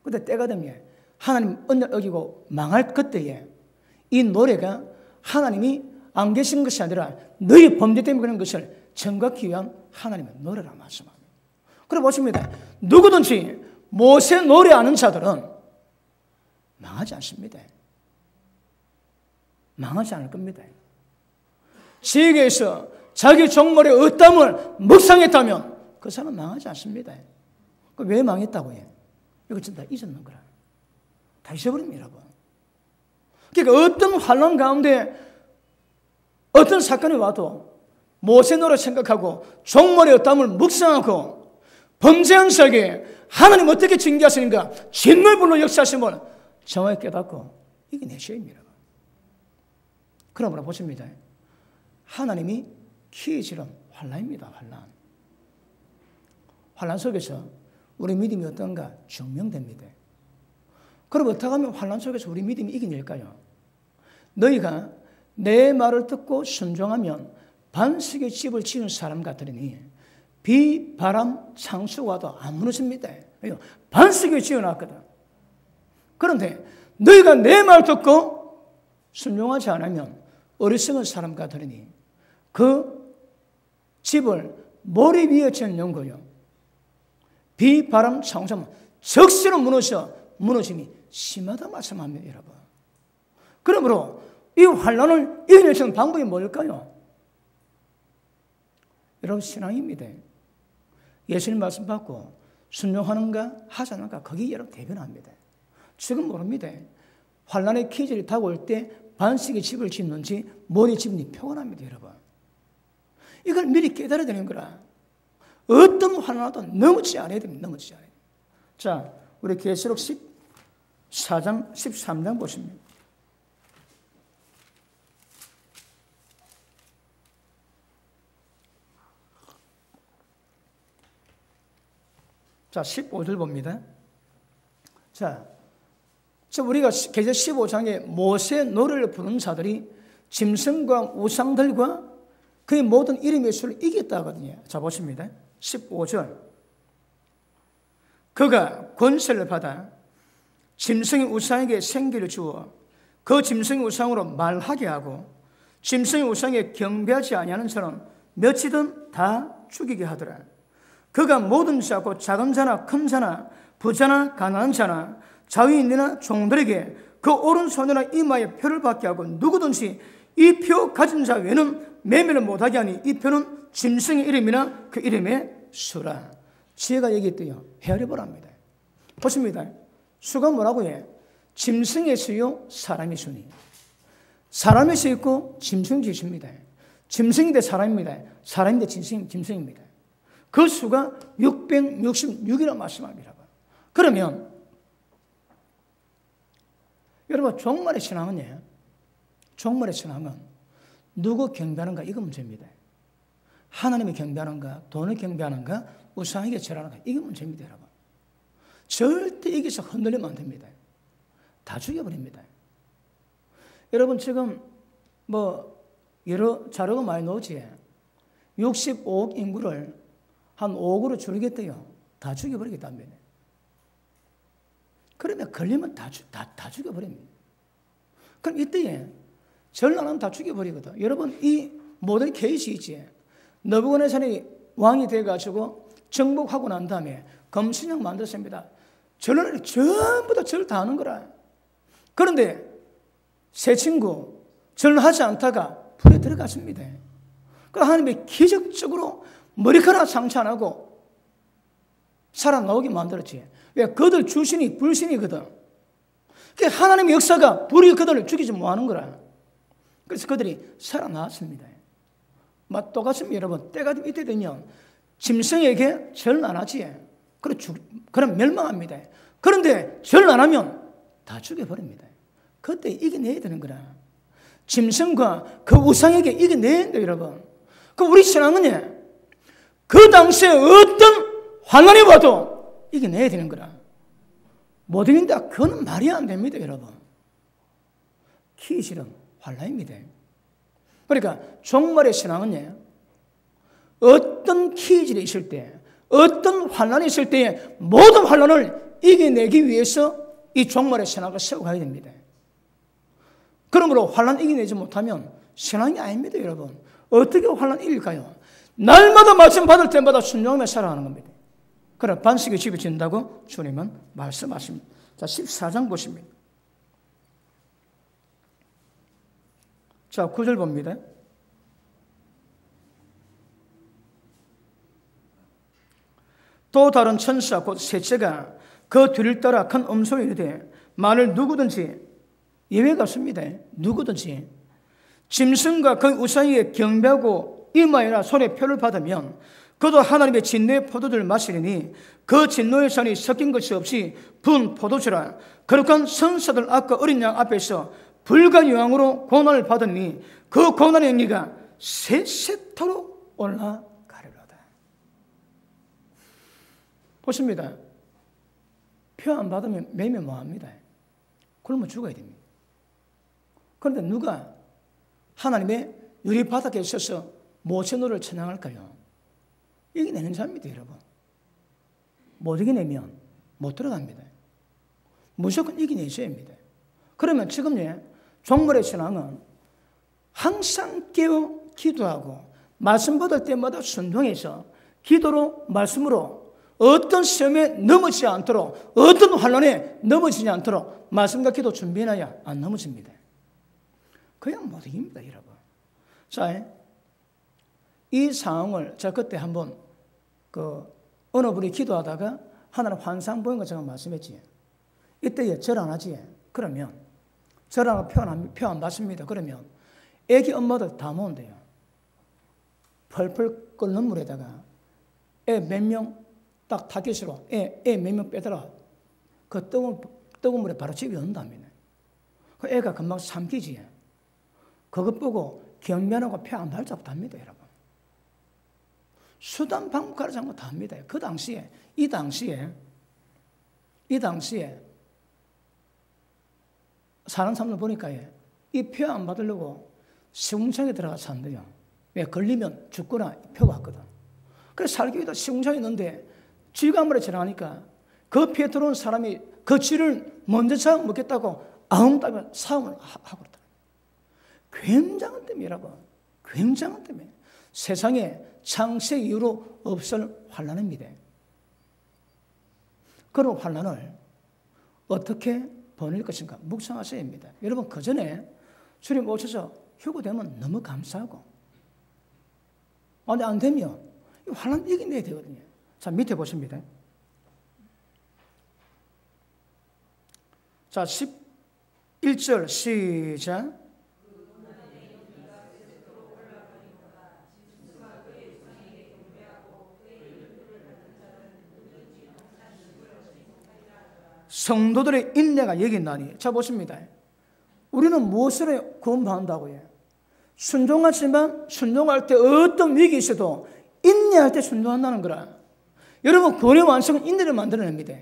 그런데 때가 되면 하나님 언약 어기고 망할 그때에 이 노래가 하나님이 안 계신 것이 아니라 너희 범죄 때문에 그런 것을 정각하기 위한 하나님의 노래라고 말씀합니다. 그래 보십니다. 누구든지 모세 노래 아는 자들은 망하지 않습니다. 망하지 않을 겁니다. 지혜에서 자기 종말의 어떠함을 묵상했다면 그 사람은 망하지 않습니다. 왜 망했다고 해? 이거 진짜 다 잊었는 거라. 다 잊어버립니다, 여러분. 그러니까 어떤 환난 가운데 어떤 사건이 와도 모세 노래 생각하고 종말의 어떠함을 묵상하고 범죄한 자에게 하나님 어떻게 징계하시는가 진물불로 역사하심을 정확히 깨닫고 이게 내 죄입니다. 그러므로 보십니다. 하나님이 키워지는 환난입니다. 환난 속에서 우리 믿음이 어떤가 증명됩니다. 그럼 어떻게 하면 환난 속에서 우리 믿음이 이겨낼까요? 너희가 내 말을 듣고 순종하면 반석의 집을 지은 사람 같으니 비, 바람, 창수가 와도 안 무너집니다. 반석이 지어놨거든. 그런데 너희가 내 말 듣고 순종하지 않으면 어리석은 사람 같으니 그 집을 모래 위에 지은 연고요. 비, 바람, 창수하면 적시로 무너져 무너짐이 심하다 말씀합니다, 여러분. 그러므로 이 환난을 이겨낼 수 있는 방법이 뭘까요? 여러분, 신앙입니다. 예수님 말씀 받고 순종하는가 하지 않는가, 거기 여러분 대변합니다. 지금 모릅니다. 환난의 기절이 다가올 때 반석의 집을 짓는지 머리 집는지 표현합니다, 여러분. 이걸 미리 깨달아야 되는 거라. 어떤 환난도 넘어지지 않아야 됩니다. 넘어지지 않아야 됩니다. 자, 우리 계시록 14장, 13장 보십니다. 자, 15절 봅니다. 자, 우리가 계시록 15장에 모세 노래를 부르는 자들이 짐승과 우상들과 그의 모든 이름의 수를 이겼다 하거든요. 자, 보십니다. 15절. 그가 권세를 받아 짐승의 우상에게 생기를 주어 그 짐승의 우상으로 말하게 하고 짐승의 우상에 경배하지 아니하는 자는 몇이든 다 죽이게 하더라. 그가 모든 자, 곧 작은 자나 큰 자나 부자나 가난한 자나 자유인이나 종들에게 그 오른손이나 이마에 표를 받게 하고 누구든지 이 표 가진 자 외에는 매매를 못하게 하니 이 표는 짐승의 이름이나 그 이름의 수라. 지혜가 얘기했대요. 헤아려보랍니다. 보십니다. 수가 뭐라고 해? 짐승의 수요, 사람의 수니. 사람의 수 있고 짐승이 있습니다. 짐승이 대 사람입니다. 사람이 대 짐승입니다. 그 수가 666이라고 말씀합니다. 그러면 여러분, 종말의 신앙은요, 종말의 신앙은 누구 경배하는가, 이거 문제입니다. 하나님을 경배하는가, 돈을 경배하는가, 우상에게 절하는가, 이게 문제입니다, 여러분. 절대 여기서 흔들리면 안 됩니다. 다 죽여버립니다. 여러분, 지금 여러 자료가 많이 나오지. 65억 인구를 한 5억으로 줄이겠대요. 다 죽여버리겠답니다. 그러면 걸리면 다 죽여버립니다. 그럼 이때에 절 안 하면 다 죽여버리거든. 여러분, 이 모든 케이스 있지. 너부갓네살이 왕이 돼가지고 정복하고 난 다음에 검신형 만들었습니다. 절을 전부 다 절 다 하는 거라. 그런데 새 친구 절하지 않다가 불에 들어갔습니다. 그 하나님이 기적적으로 머리카락 상처 안 하고 살아나오게 만들었지. 왜? 그들 주신이 불신이거든. 하나님의 역사가 불이 그들을 죽이지 못하는 거라. 그래서 그들이 살아나왔습니다. 똑같습니다, 여러분. 때가 이때 되면 짐승에게 절 안 하지. 그럼 멸망합니다. 그런데 절 안 하면 다 죽여버립니다. 그때 이겨내야 되는 거라. 짐승과 그 우상에게 이겨내야 돼요, 여러분. 우리 신앙은 그 당시에 어떤 환난이 와도 이겨내야 되는 거라. 못 이긴다, 그건 말이 안 됩니다, 여러분. 기실은 환난입니다. 그러니까 종말의 신앙은 어떤 기질이 있을 때, 어떤 환난이 있을 때에 모든 환난을 이겨내기 위해서 이 종말의 신앙을 세워가야 됩니다. 그러므로 환난 이겨내지 못하면 신앙이 아닙니다, 여러분. 어떻게 환난 이길까요? 날마다 말씀 받을 때마다 순종하며 살아가는 겁니다. 그래, 반석의 집이 진다고 주님은 말씀하십니다. 자, 14장 보십니다. 자, 9절 봅니다. 또 다른 천사 곧 셋째가 그 뒤를 따라 큰 음소리로 이르되 만일 누구든지, 예외가 없습니다. 누구든지 짐승과 그 우상에게 경배하고 이마에나 손에 표를 받으면 그도 하나님의 진노의 포도주를 마시리니 그 진노의 잔이 섞인 것이 없이 분 포도주라. 거룩한 선사들 앞과 어린 양 앞에서 불과 유황으로 고난을 받으니 그 고난의 영리가 세세토록 올라가리로다. 보십니다. 표 안 받으면 매매 뭐합니다. 굶어 죽어야 됩니다. 그런데 누가 하나님의 유리바닥에 있어서 모세노를 찬양할까요? 이겨내는 자입니다, 여러분. 못 이겨내면 못 들어갑니다. 무조건 이겨내셔야 합니다. 그러면 지금 종말의 신앙은 항상 깨어 기도하고 말씀 받을 때마다 순종해서 기도로 말씀으로 어떤 시험에 넘어지지 않도록, 어떤 환난에 넘어지지 않도록 말씀과 기도 준비해놔야 안 넘어집니다. 그냥 못 이깁니다, 여러분. 자, 이 상황을 제가 그때 한번 어느 분이 기도하다가 하나님 환상 보인 거 제가 말씀했지. 이때에 절 안 하지. 그러면 절하고 표 안 받습니다. 그러면 애기 엄마들 다 모은대요. 펄펄 끓는 물에다가 애 몇 명 딱 타깃으로 애 몇 명 빼더라. 그 뜨거운 물에 바로 집에 넣는답니다. 그 애가 금방 삼키지. 그것 보고 경면하고 표 안 받자고 답니다, 여러분. 수단 방법 가르치는 거 다 합니다. 그 당시에, 이 당시에 사는 사람들 보니까 이 표 안 받으려고 시궁창에 들어가 산대요. 왜? 걸리면 죽거나 표가 왔거든. 그래서 살기 위해서 시궁창에 있는데 쥐가 한 마리 지나가니까 그 피해 들어온 사람이 그 쥐를 먼저 잡아먹겠다고 아웅따며 싸움을 하고 있다. 굉장한 땜이라고. 굉장한 땜이에요. 세상에 창세 이후로 없을 환난입니다. 그런 환난을 어떻게 보낼 것인가 묵상하셔야 합니다. 여러분 그 전에 주님 오셔서 휴거되면 너무 감사하고 안 되면 환난 이겨내야 되거든요. 자, 밑에 보십니다. 자, 11절 시작. 성도들의 인내가 여기 있나니. 자, 보십니다. 우리는 무엇을 구원받는다고요? 순종하지만 순종할 때 어떤 위기 있어도 인내할 때 순종한다는 거라. 여러분, 구원의 완성은 인내를 만들어냅니다.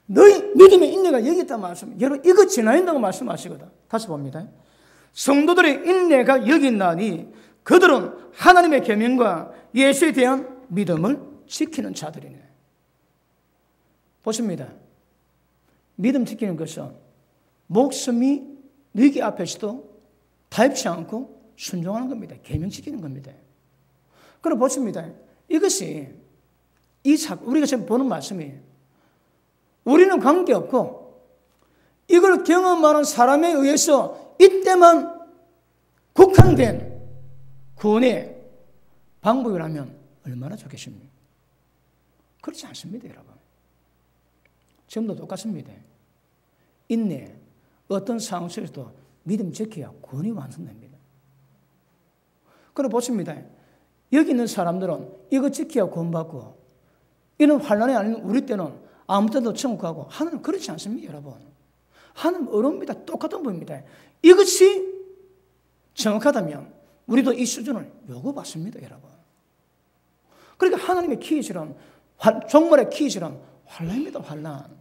너희 믿음의 인내가 여기 있다는 말씀. 여러분, 이거 지나야 고 말씀하시거든. 다시 봅니다. 성도들의 인내가 여기 있나니 그들은 하나님의 계명과 예수에 대한 믿음을 지키는 자들이네. 보십니다. 믿음 지키는 것은 목숨이 위기 앞에서도 타협치 않고 순종하는 겁니다. 계명 지키는 겁니다. 그럼 보십니다. 이것이 우리가 지금 보는 말씀이에요. 우리는 관계없고 이걸 경험하는 사람에 의해서 이때만 국한된 구원의 방법이라면 얼마나 좋겠습니까? 그렇지 않습니다, 여러분. 지금도 똑같습니다. 인내, 어떤 상황 속에서도 믿음 지켜야 구원이 완성됩니다. 그럼 보십니다. 여기 있는 사람들은 이거 지켜야 구원받고 이런 환난이 아니면 우리 때는 아무 때도 천국 가고 하나님 그렇지 않습니다, 여러분. 하나님 어려웁니다. 똑같은 법입니다. 이것이 정확하다면 우리도 이 수준을 요구받습니다, 여러분. 그러니까 하나님의 키이시란 종말의 키이시란 환난입니다, 환난.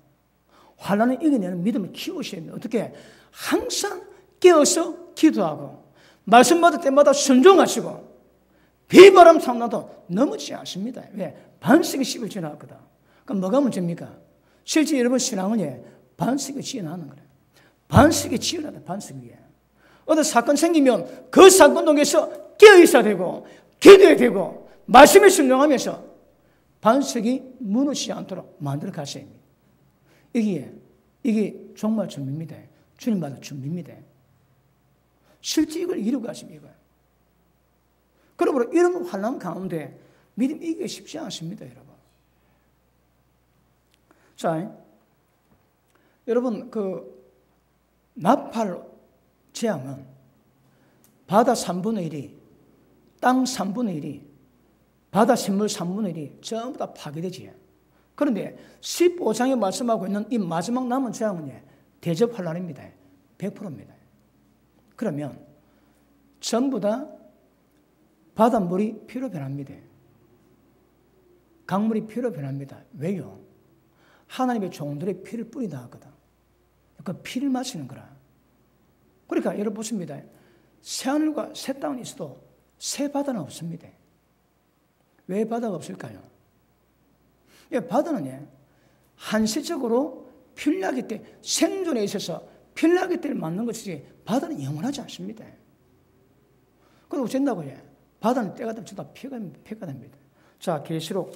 환난을 이겨내는 믿음을 키우셔야 합니다. 어떻게? 항상 깨어서 기도하고 말씀 받을 때마다 순종하시고 비바람 상나도 넘어지지 않습니다. 왜? 반석이 10을 지나갔거든. 그럼 뭐가 문제입니까? 실제 여러분 신앙은 반석이 지어나는 거예요. 반석이 지어나다, 반석 위에. 어떤 사건 생기면 그 사건 동에서 깨어있어야 되고 기도해야 되고 말씀에 순종하면서 반석이 무너지지 않도록 만들어 가셔야 합니다. 이게 정말 준비입니다. 주님 받을 준비입니다. 실제 이걸 이루고 가십니다. 그러므로 이런 환난 가운데 믿음 이기기 쉽지 않습니다, 여러분. 자, 여러분 나팔 재앙은 바다 3분의 1이, 땅 3분의 1이, 바다 생물 3분의 1이 전부 다 파괴되지. 그런데 15장에 말씀하고 있는 이 마지막 남은 재앙은 대접 환난입니다. 100%입니다. 그러면 전부 다 바닷물이 피로 변합니다. 강물이 피로 변합니다. 왜요? 하나님의 종들의 피를 뿌리 나왔거든. 그 피를 마시는 거라. 그러니까 여러분 보십니다. 새하늘과 새 땅은 있어도 새 바다는 없습니다. 왜 바다가 없을까요? 바다는 한시적으로 필요하기 때문에 생존에 있어서 필요하기 때문에 맞는 것이지 바다는 영원하지 않습니다. 그럼 어쩐다고 바다는 때가 되면 다 폐가 됩니다. 자, 계시록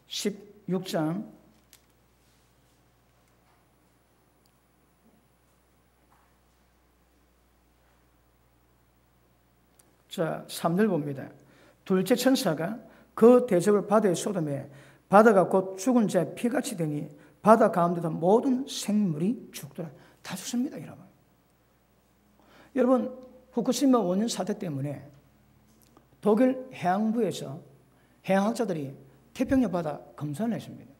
16장 6장 자, 3절 봅니다. 둘째 천사가 그 대접을 바다에 쏟음에 바다가 곧 죽은 자의 피같이 되니 바다 가운데서 모든 생물이 죽더라. 다 죽습니다, 여러분. 여러분, 후쿠시마 원전 사태 때문에 독일 해양부에서 해양학자들이 태평양 바다 검사를 했습니다.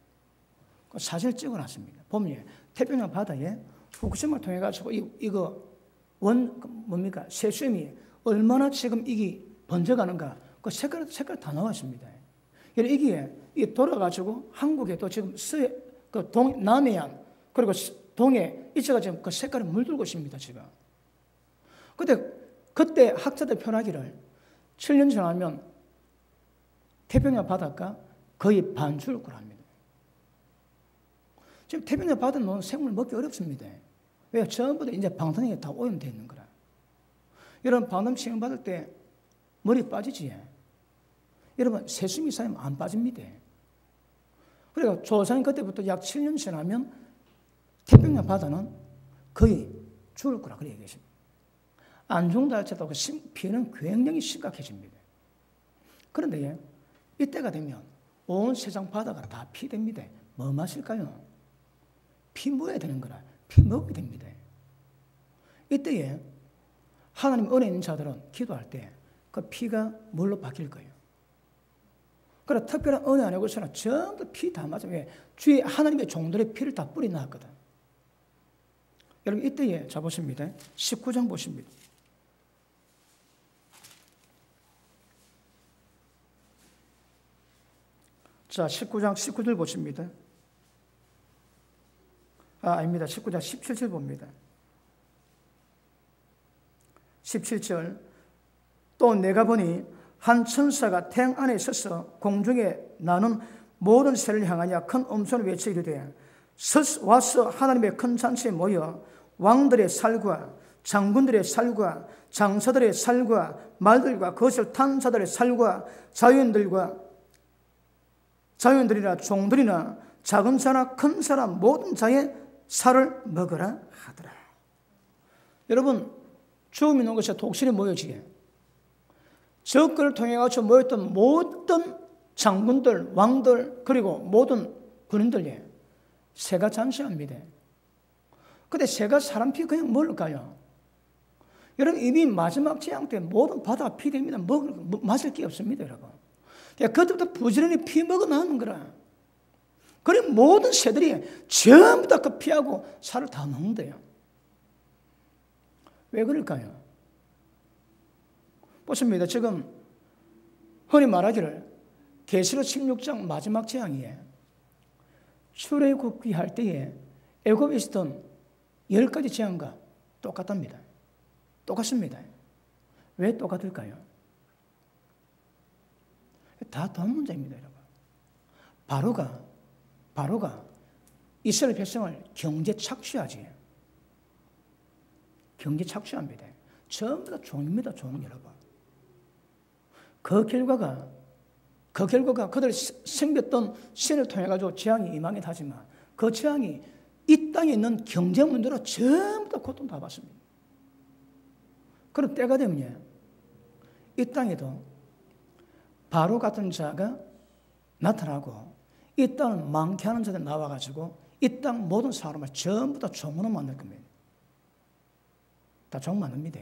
그 사진을 찍어놨습니다. 보면 태평양 바다에 후쿠시마를 통해 가지고 이거 뭡니까? 세수임이 얼마나 지금 이게 번져가는가? 그 색깔 다 나와 있습니다. 이게 돌아가지고 한국에도 지금 남해안 그리고 동해 이쪽가 지금 그 색깔이 물들고 있습니다, 지금. 그때 학자들 표현하기를 7년 지나면 태평양 바닷가 거의 반 죽을 거랍니다. 지금 태평양 바다는 생물 먹기 어렵습니다. 왜? 전부 다 이제 방사능에 다 오염되어 있는 거라. 여러분, 방사능 시험 받을 때 머리 빠지지? 여러분, 세수미 쌓이면 안 빠집니다. 그러니까 조사님 그때부터 약 7년 지나면 태평양 바다는 거의 죽을 거라 그렇게 얘기했습니다. 안 죽는다 할지라도 그 피해는 굉장히 심각해집니다. 그런데 이때가 되면 온 세상 바다가 다 피됩니다. 뭐 마실까요? 피 먹어야 되는 거라. 피 먹어야 됩니다. 이때에 하나님 은혜 있는 자들은 기도할 때 그 피가 물로 바뀔 거예요. 그래 특별한 은혜 안 하고서는 전부 피 다 맞아요. 왜? 주의 하나님의 종들의 피를 다 뿌리 놨거든. 여러분 이때에 자 보십니다. 19장 보십니다. 자 19장 19절 보십니다. 아닙니다. 19장 17절 봅니다. 17절 또 내가 보니 한 천사가 태양 안에 서서 공중에 나는 모든 새를 향하여 큰 음소리로 외쳐 이르되 와서 하나님의 큰 잔치에 모여 왕들의 살과 장군들의 살과 장사들의 살과 말들과 그것을 탄 자들의 살과 자유인들이나 종들이나 작은 자나 큰 사람 모든 자의 살을 먹으라 하더라. 여러분, 죽음이 있는 것이 독실이 모여지게 적을 통해 가지고 모였던 모든 장군들, 왕들 그리고 모든 군인들이 새가 잔치합니다. 근데 새가 사람 피 그냥 먹을까요? 여러분 이미 마지막 재앙 때 모든 바다가 피됩니다. 마실 게 없습니다, 여러분. 그때부터 부지런히 피 먹어 나오는 거라. 그리고 모든 새들이 전부 다 그 피하고 살을 다 먹는데요. 왜 그럴까요? 보십니다. 지금 흔히 말하기를 계시록 16장 마지막 재앙이에 출애굽기 할 때에 애굽에 있었던 10가지 재앙과 똑같답니다. 똑같습니다. 왜 똑같을까요? 다 돈 문제입니다, 여러분. 바로가 이스라엘 백성을 경제 착취하지. 경제 착취합니다. 전부 다 종입니다, 종, 여러분. 그 결과가 그들이 생겼던 신을 통해 가지고 재앙이 임하긴 하지만 그 재앙이 이 땅에 있는 경제 문제로 전부 다 고통 다 받습니다. 그런 때가 되면 이 땅에도 바로 같은 자가 나타나고 이 땅을 망케 하는 자들이 나와가지고 이 땅 모든 사람을 전부 다 종으로 만들 겁니다. 다 종 만듭니다.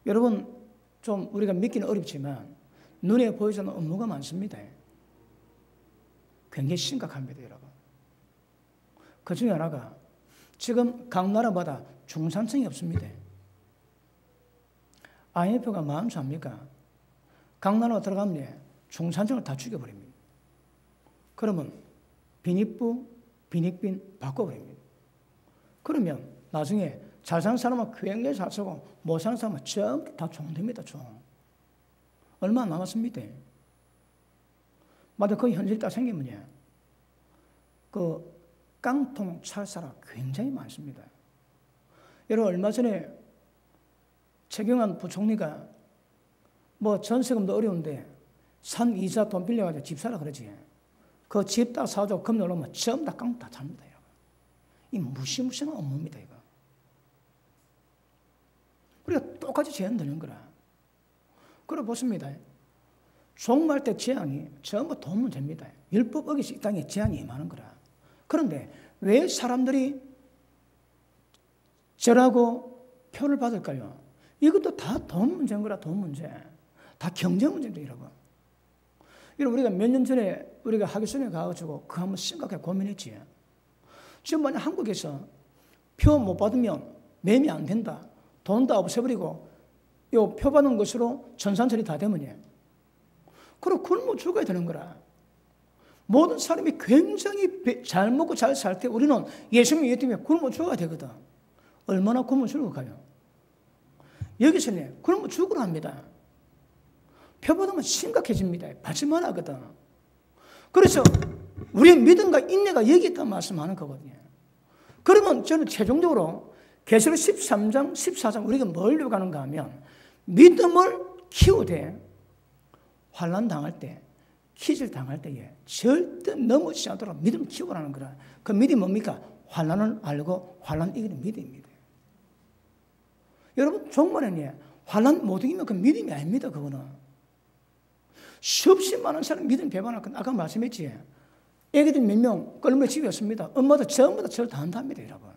여러분 좀 우리가 믿기는 어렵지만 눈에 보이지 않는 업무가 많습니다. 굉장히 심각합니다, 여러분. 그 중에 하나가 지금 각 나라마다 중산층이 없습니다. IMF가 마음 좋합니까? 각 나라가 들어가면 중산층을 다 죽여버립니다. 그러면 빈익빈 바꿔버립니다. 그러면 나중에 잘 사는 사람은 굉장히 잘 사고 못 사는 사람은 전부 다 종됩니다, 종. 얼마 남았습니까? 맞아, 그 현실이 딱 생기면요. 그 깡통 찰사가 굉장히 많습니다. 여러분, 얼마 전에 최경환 부총리가 뭐 전세금도 어려운데 산 이자 돈 빌려가지고 집 사라 그러지. 그 집 다 사주고 금요일 오면 전부 다 깡 다 잡니다. 이 무시무시한 업무입니다. 이거. 우리가 똑같이 제한 되는 거라. 그래 보십니다. 종말 때 재앙이 전부 돈 문제입니다. 율법 어기시 이 땅에 재앙이 임하는 거라. 그런데 왜 사람들이 절하고 표를 받을까요? 이것도 다 돈 문제인 거라. 돈 문제. 다 경쟁 문제입니다. 여러분. 여러분 우리가 몇 년 전에 우리가 하교선에 가가지고 그거 한번 심각하게 고민했지. 지금 만약 한국에서 표 못 받으면 매매 안 된다. 돈 다 없애버리고 요 표 받은 것으로 전산처리 다 되면 그럼 굶어 죽어야 되는 거라. 모든 사람이 굉장히 잘 먹고 잘 살 때 우리는 예수님 얘기 때문에 굶어 죽어야 되거든. 얼마나 굶어 죽어가요. 여기서는 굶어 죽으라 합니다. 표 받으면 심각해집니다. 받지만 하거든. 그래서 우리의 믿음과 인내가 여기 있다는 말씀하는 거거든요. 그러면 저는 최종적으로 계시록 13장, 14장 우리가 뭘 요구하는가 하면 믿음을 키우되 환난 당할 때, 기질 당할 때에 절대 넘어지지 않도록 믿음을 키우라는 거라. 그 믿음이 뭡니까? 환난을 알고 환난 이기는 믿음입니다. 여러분 종말에는 환난 못 이기면 그 믿음이 아닙니다. 그거는. 수없이 많은 사람 믿음 배반할 건 아까 말씀했지. 애기들 몇 명 끓는 집에 없습니다. 엄마도 전부 다 절 다 한답니다. 여러분.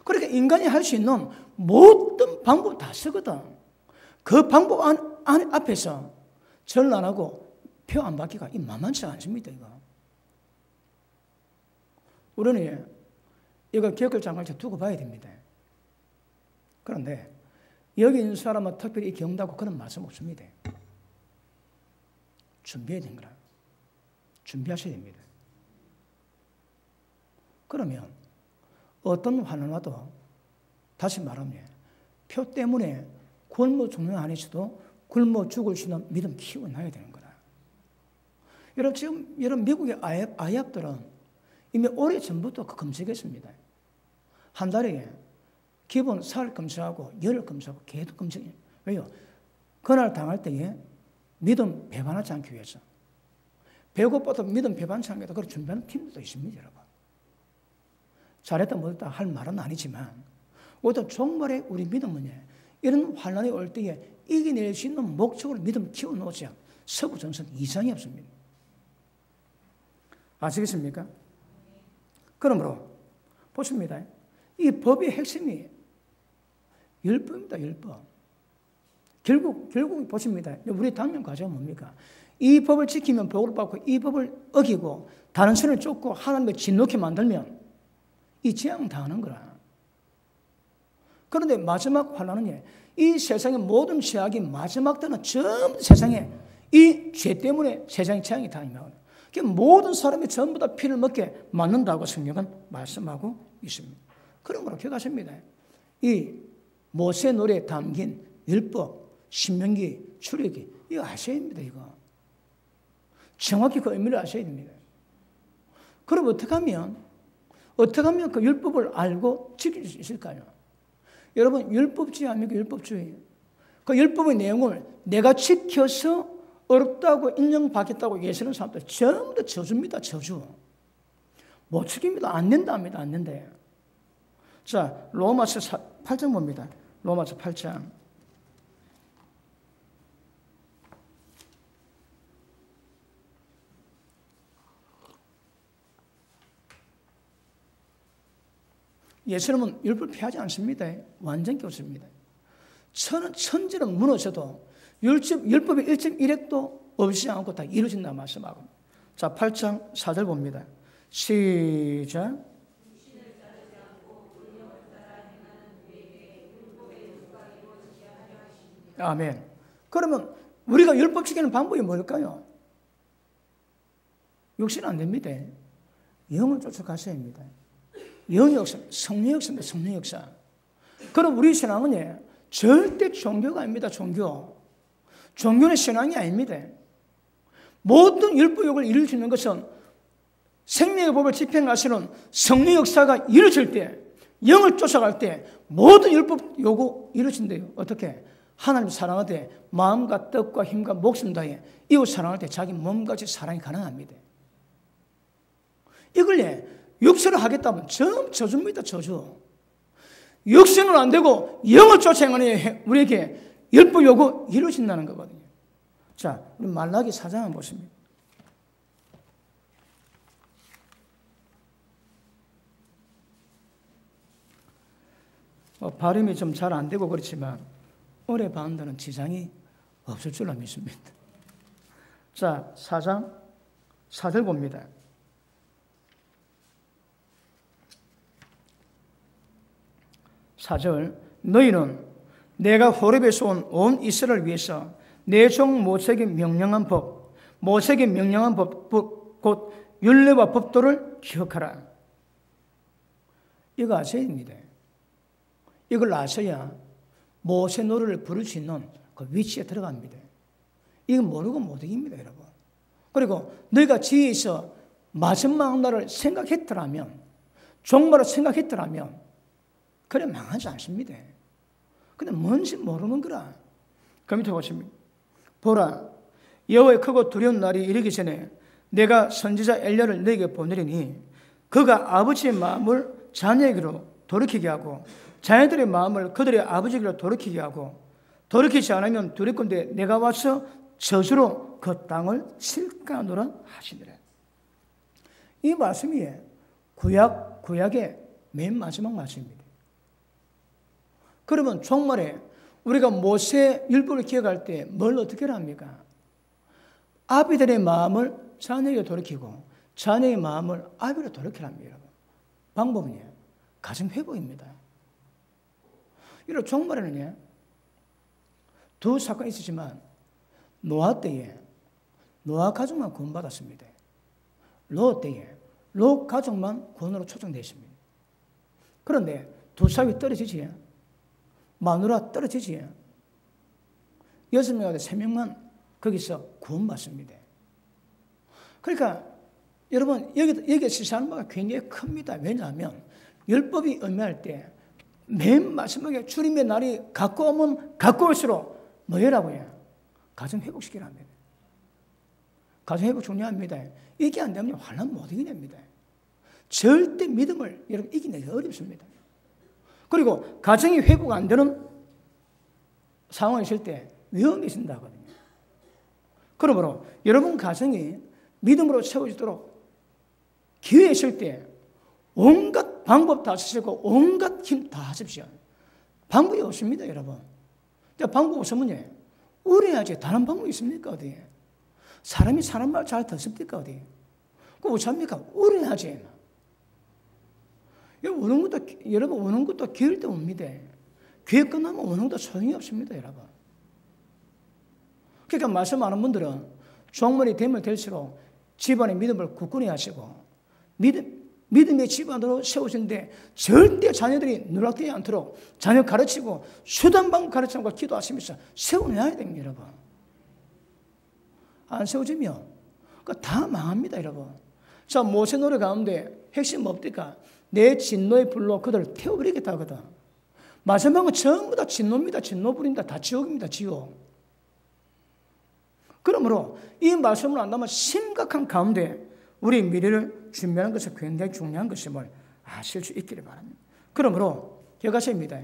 그러니까 인간이 할 수 있는 모든 방법 다 쓰거든. 그 방법 앞에서 절 안 하고 표 안 받기가 만만치 않습니다. 이거. 우리는 이거 기억을 장관에 두고 봐야 됩니다. 그런데 여기 있는 사람은 특별히 경다고 그런 말씀 없습니다. 준비해야 되는 거라. 준비하셔야 됩니다. 그러면 어떤 환난 와도 다시 말하면 표 때문에 굶어 죽는 안에서도 굶어 죽을 수 있는 믿음 키워놔야 되는 거라. 여러분 지금 여러분 미국의 아이학들은 이미 오래전부터 검색했습니다. 한 달에 기본 살 검사하고 열을 검사하고 계속 검색해요. 왜요? 그날 당할 때에 믿음 배반하지 않기 위해서. 배고파도 믿음 배반하지 않기 위해서 그걸 준비하는 팀도 있습니다. 여러분. 잘했다 못했다 할 말은 아니지만 오히려 종말에 우리 믿음은 이런 환난이 올 때에 이겨낼 수 있는 목적으로 믿음을 키워놓으셔야 서구 정선 이상이 없습니다. 아시겠습니까? 그러므로 보십니다. 이 법의 핵심이 율법입니다. 율법. 결국 보십니다. 우리 당면 과정은 뭡니까? 이 법을 지키면 복을 받고 이 법을 어기고 다른 선을 쫓고 하나님을 진노케 만들면 이 재앙 당하는 거라. 그런데 마지막 환난은 이 세상의 모든 죄악이 마지막 때는 전부 세상에 이 죄 때문에 세상의 재앙이 당합니다. 모든 사람이 전부 다 피를 먹게 맞는다고 성경은 말씀하고 있습니다. 그러므로 기억하십니다. 이 모세 노래에 담긴 율법, 신명기, 출애굽기 이거 아셔야 됩니다. 이거 정확히 그 의미를 아셔야 됩니다. 그럼 어떻게 하면 그 율법을 알고 지킬 수 있을까요? 여러분 율법주의 아닙니까? 율법주의. 그 율법의 내용을 내가 지켜서 어렵다고 인정받겠다고 예수는 사람들 전부 다 저주입니다. 저주. 못 지킵니다. 안 된답니다. 안 된대. 자, 로마서 8장 봅니다. 로마서 8장. 예수님은 율법을 피하지 않습니다. 완전히 없습니다. 천지는 무너져도 율법의 1.1핵도 없지 않고 다 이루어진다 말씀하고. 자, 8장 4절 봅니다. 시작. 아멘. 그러면 우리가 율법 지키는 방법이 뭘까요? 육신은 안 됩니다. 영을 쫓아가셔야 합니다. 영의 역사, 성령의 역사입니다. 성령의 역사. 그럼 우리 신앙은 절대 종교가 아닙니다. 종교는 신앙이 아닙니다. 모든 율법욕을 이룰 수 있는 것은 생명의 법을 집행하시는 성령 역사가 이루어질 때, 영을 쫓아갈 때 모든 율법 요구 이루어진대요. 어떻게? 하나님 사랑할 때 마음과 뜻과 힘과 목숨 다해 이웃 사랑할 때 자기 몸같이 사랑이 가능합니다. 이걸 육체로 하겠다면 전 저주입니다. 저주. 육신은 안 되고 영을 쫓아 행하니 우리에게 율법 요구 이루어진다는 거거든요. 자, 우리 말라기 4장 한번 보십니다. 발음이 좀 잘 안 되고 그렇지만 오래 봤는데는 지장이 없을 줄로 믿습니다. 자, 4장 4절 봅니다. 4절 너희는 내가 호렙에서 온 이스라엘을 위해서 내 종 모세에게 명령한 법, 모세에게 명령한 법, 곧 율례와 법도를 기억하라. 이거 아셔야 됩니다. 이걸 아셔야 모세 노래를 부를 수 있는 그 위치에 들어갑니다. 이건 모르고 못 이깁니다, 여러분. 그리고 너희가 지혜에서 마지막 날을 생각했더라면, 종말을 생각했더라면, 그래 망하지 않습니다. 근데 뭔지 모르는 거라. 그 밑에 보십니다. 보라, 여호와의 크고 두려운 날이 이르기 전에 내가 선지자 엘리야를 너에게 보내리니 그가 아버지의 마음을 자녀에게로 돌이키게 하고 자녀들의 마음을 그들의 아버지에게로 돌이키게 하고 돌이키지 않으면 두렵건대 내가 와서 저주로 그 땅을 칠까 하노라 하시니라. 이 말씀이 구약의 맨 마지막 말씀입니다. 그러면 종말에 우리가 모세 율법을 기억할 때 뭘 어떻게 합니까? 아비들의 마음을 자녀에게 돌이키고 자녀의 마음을 아비로 돌이키랍니다. 방법은요, 가정 회복입니다. 이런 종말에는 두 사건이 있었지만 노아 때에 노아 가족만 구원받았습니다. 롯 때에 롯 가족만 구원으로 초청되어 있습니다. 그런데 두 사람이 떨어지지, 마누라 떨어지지, 6명에서 3명만 거기서 구원받습니다. 그러니까 여러분 여기 시사하는 바가 굉장히 큽니다. 왜냐하면 율법이 의미할 때 맨 마지막에 주님의 날이 가까우면 가까울수록 뭐 해라고요? 가정 회복시키랍니다. 가정 회복 중요합니다. 이게 안 되면 환난 못 이겨냅니다. 절대 믿음을 여러분 이기내기 어렵습니다. 그리고 가정이 회복 안 되는 상황이 있을 때 위험이 있다거든요. 그러므로 여러분 가정이 믿음으로 세워지도록 기회 있을 때 온갖 방법 다 쓰시고 온갖 힘 다 하십시오. 방법이 없습니다, 여러분. 방법 없으면 우려야지 다른 방법이 있습니까, 어디? 사람이 사람 말 잘 듣습니까, 어디? 그거 어찌합니까? 우려야지. 여러분 오는 것도 기회일 때 옵니다. 기회 끝나면 오는 것도 소용이 없습니다, 여러분. 그러니까 말씀하는 분들은 종말이 되면 될수록 집안의 믿음을 굳건히 하시고 믿음의 집안으로 세우시는데 절대 자녀들이 누락되지 않도록 자녀 가르치고 수단 방법 가르치고 기도하시면서 세워내야 됩니다, 여러분. 안 세워지면 다 망합니다, 여러분. 자, 모세 노래 가운데 핵심 뭡니까? 내 진노의 불로 그들을 태워버리겠다 하거든. 마지막은 전부 다 진노입니다. 진노불입니다. 다 지옥입니다. 지옥. 그러므로 이 말씀을 안다면 심각한 가운데 우리 미래를 준비하는 것이 굉장히 중요한 것임을 아실 수 있기를 바랍니다. 그러므로 기억하십니다.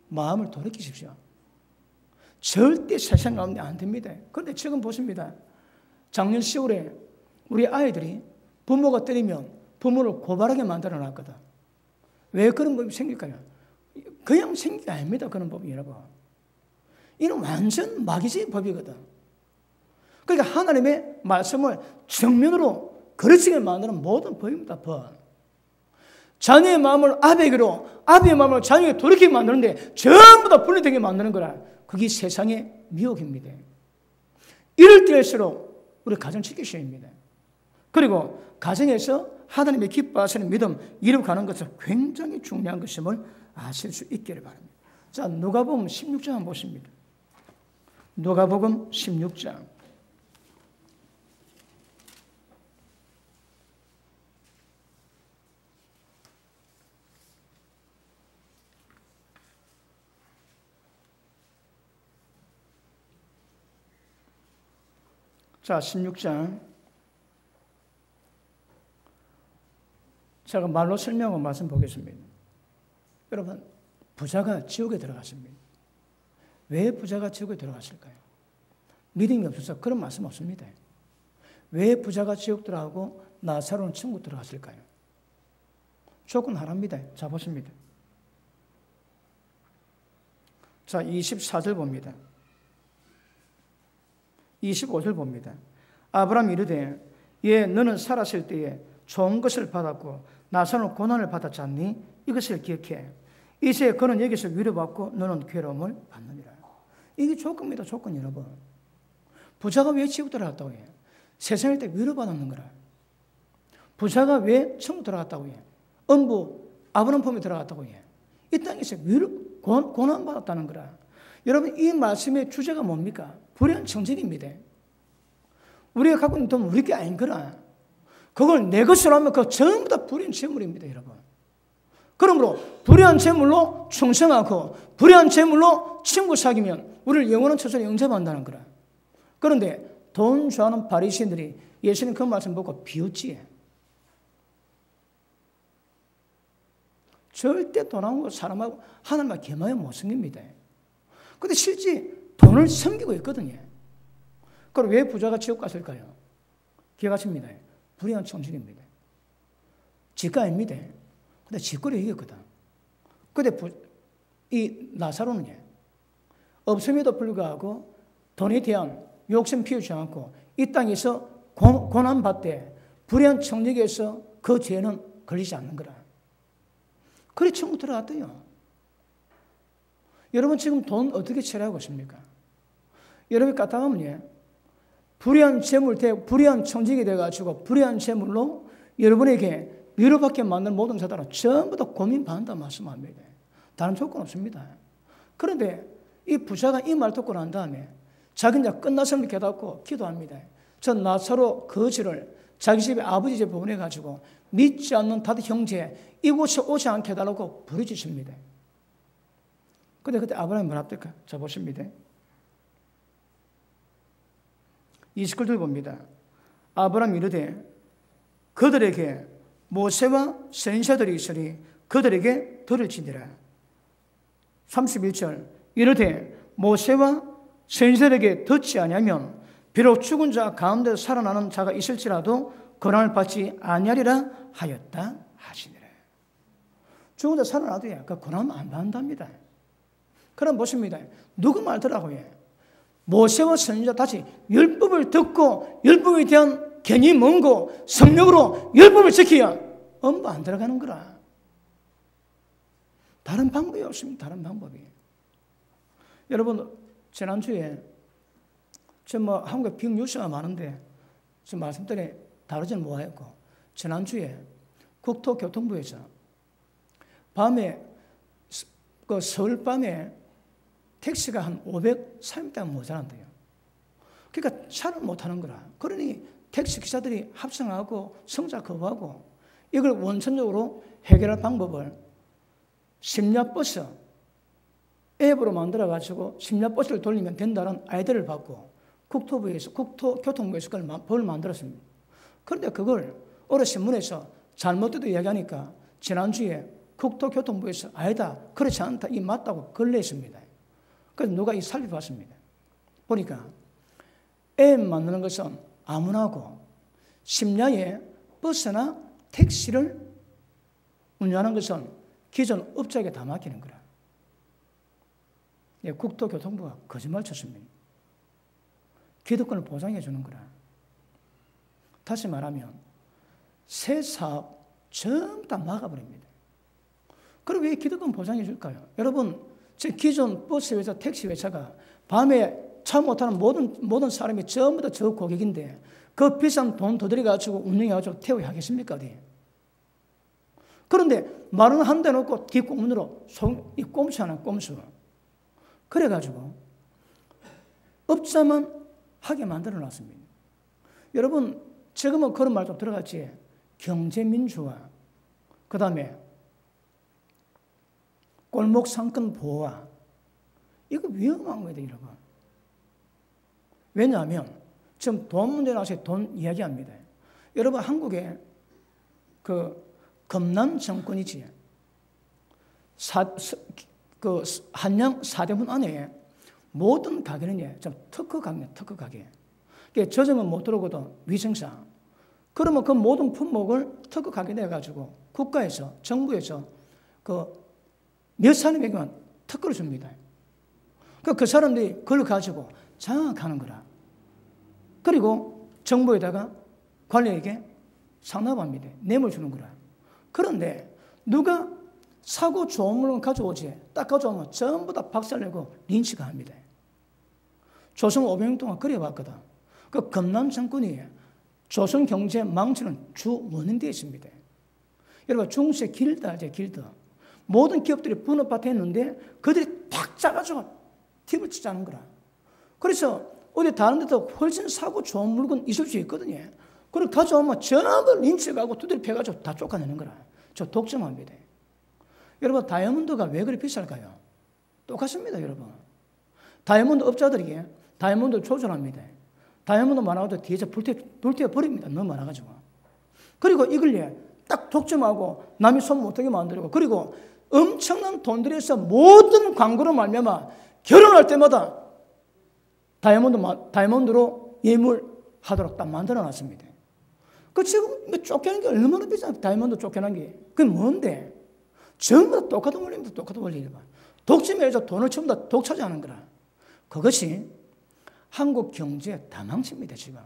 마음을 돌이키십시오. 절대 세상 가운데 안 됩니다. 그런데 지금 보십니다. 작년 10월에 우리 아이들이 부모가 때리면 부모를 고발하게 만들어 놨거든. 왜 그런 법이 생길까요? 그냥 생긴 게 아닙니다. 그런 법이 여러분. 이는 완전 마귀적인 법이거든. 그러니까 하나님의 말씀을 정면으로 거르치게 만드는 모든 법입니다. 법. 자녀의 마음을 아비에게로, 아비의 마음을 자녀에게 돌이키게 만드는데 전부 다 분리되게 만드는 거라. 그게 세상의 미혹입니다. 이럴 때일수록 우리 가정 지키셔야 합니다. 그리고 가정에서 하나님의 기뻐하시는 믿음 이루어가는 것은 굉장히 중요한 것임을 아실 수 있기를 바랍니다. 자, 누가복음 16장 한번 보십니다. 누가복음 16장. 자, 16장. 제가 말로 설명하고 말씀 보겠습니다. 여러분, 부자가 지옥에 들어갔습니다. 왜 부자가 지옥에 들어갔을까요? 믿음이 없어서 그런 말씀 없습니다. 왜 부자가 지옥 들어가고 나사로는 천국 들어갔을까요? 조건 하나입니다. 자, 보십니다. 자, 24절 봅니다. 25절 봅니다. 아브라함이 이르되 예, 너는 살았을 때에 좋은 것을 받았고 나사로는 고난을 받았지 않니? 이것을 기억해. 이제 그는 여기서 위로받고 너는 괴로움을 받느니라. 이게 조건입니다. 조건 여러분. 부자가 왜 지옥 들어갔다고 해요? 세상일 때 위로받았는 거라. 부자가 왜 천국 들어갔다고 해요? 음부 아브라함 품에 들어갔다고 해요. 이 땅에서 고난받았다는 거라. 여러분, 이 말씀의 주제가 뭡니까? 불의한 청진입니다. 우리가 갖고 있는 돈은 우리 게 아닌 거라. 그걸 내 것으로 하면 그거 전부 다 불의한 재물입니다, 여러분. 그러므로 불의한 재물로 충성하고 불의한 재물로 친구 사귀면 우리를 영원한 처소에 영접한다는 거라. 그런데 돈 좋아하는 바리새인들이 예수님 그 말씀 보고 비웃지. 절대 돈하고 사람하고 하나님과 겸하여 못 섬깁니다. 그런데 실제 돈을 섬기고 있거든요. 그럼 왜 부자가 지옥 갔을까요? 기억하십니다. 불의한 청진입니다. 지가입니다. 근데 짓거리 이겼거든. 근데 이 나사로는 없음에도 불구하고 돈에 대한 욕심 피우지 않고 이 땅에서 고난받되 불의한 청직에서 그 죄는 걸리지 않는 거라. 그래 천국 들어갔대요. 여러분 지금 돈 어떻게 처리하고 있습니까? 여러분이 까딱하면 불의한 재물, 불의한 청직이 돼가지고 불의한 재물로 여러분에게 위로받게 만든 모든 자들은 전부 다 고민받는다 말씀합니다. 다른 조건 없습니다. 그런데 이 부자가 이 말 듣고 난 다음에 자기는 이제 끝났음을 깨닫고 기도합니다. 저 나사로 거지를 자기 집에 아버지 집에 보내가지고 믿지 않는 다들 형제 이곳에 오지 않게 해달라고 부르짖습니다. 근데 그때 아브라함이 뭐라 합니까? 자 보십니다. 29절 봅니다. 아브라함이 이르되 그들에게 모세와 선지자들이 있으니 그들에게 들을지니라. 31절 이르되 모세와 선지자들에게 듣지 아니하면 비록 죽은 자 가운데 살아나는 자가 있을지라도 고난을 받지 아니하리라 하였다 하시니라. 죽은 자 살아나도요 그 고난 안 받는답니다. 그럼 보십니다. 누구 말더라고요. 모세와 선지자 다시 율법을 듣고 율법에 대한 괜히 먼고 성령으로 율법을 지켜야 엄부 안 들어가는 거라. 다른 방법이 없습니다. 다른 방법이. 여러분 지난주에 한국에 빅 뉴스가 많은데 저 말씀드린 다루지는 못했고 지난주에 국토교통부에서 밤에 그 서울 밤에 택시가 한 530대가 모자란대요. 그러니까 차를 못하는 거라. 그러니 택시 기사들이 합성하고 성자 거부하고 이걸 원천적으로 해결할 방법을 심야버스 앱으로 만들어가지고 심야버스를 돌리면 된다는 아이디어를 받고 국토교통부에서 그걸 법을 만들었습니다. 그런데 그걸 어느 신문에서 잘못되도 이야기하니까 지난주에 국토교통부에서 아니다, 그렇지 않다, 이 맞다고 글 냈습니다. 그래서 누가 이 살펴봤습니다. 보니까 앱 만드는 것은 아무나 하고 심야에 버스나 택시를 운전하는 것은 기존 업자에게 다 맡기는 거라. 국토교통부가 거짓말 쳤습니다. 기득권을 보장해 주는 거라. 다시 말하면 새 사업 전부 다 막아버립니다. 그럼 왜 기득권 보장해 줄까요? 여러분, 제 기존 버스 회사, 택시 회사가 밤에 차 못하는 모든 사람이 전부 다 저 고객인데 그 비싼 돈 더 들여가지고 운영해가지고 태우게 하겠습니까? 어디? 그런데 말은 한 대 놓고 뒷공문으로 이 꼼수 하나 꼼수. 그래가지고 업자만 하게 만들어 놨습니다. 여러분, 지금은 그런 말 좀 들어갔지. 경제민주화, 그 다음에 골목 상권 보호화. 이거 위험한 거예요, 여러분. 왜냐하면 지금 돈 문제 나와서 돈 이야기합니다. 여러분 한국에 그 검남 정권이지. 그 한양 4대문 안에 모든 가게는 좀 특허 가게. 저점은 못 들어오거든, 위생상. 그러면 그 모든 품목을 특허 가게 내가지고 국가에서, 정부에서 몇 사람에게만 특허를 줍니다. 그 사람들이 그걸 가지고 장악하는 거라. 그리고 정부에다가 관리에게 상납합니다. 뇌물 주는 거라. 그런데 누가 사고 좋은 물건 가져오지, 딱 가져오면 전부 다 박살내고 린치가 합니다. 조선 500년 동안 그래왔거든. 그 검남 정권이 조선 경제 망치는 주 원인 되어 있습니다. 여러분 중세 길드 알죠? 길드. 모든 기업들이 분업밭에 했는데 그들이 팍 짜가지고 팁을 치자는 거라. 그래서 어디 다른 데도 훨씬 사고 좋은 물건 있을 수 있거든요. 그걸 가져오면 전부 린치가고 두드려 패가지고 다 쫓아내는 거라. 저 독점합니다. 여러분 다이아몬드가 왜 그리 비쌀까요? 똑같습니다, 여러분. 다이아몬드 업자들이 다이아몬드 조절합니다. 다이아몬드 많아도 뒤에서 불태워 버립니다. 너무 많아가지고. 그리고 이걸 딱 독점하고 남이 손 못하게 만들고, 그리고 엄청난 돈 들여서 모든 광고로 말미암아 결혼할 때마다 다이아몬드로 예물하도록 딱 만들어놨습니다. 그 지금 쫓겨난 게 얼마나 비싼 다이아몬드 쫓겨난 게. 그게 뭔데? 전부 다 똑같은 원리입니다. 똑같은 원리. 독점해서 돈을 전부 다 독차지하는 거라. 그것이 한국 경제의 다망치입니다, 지금.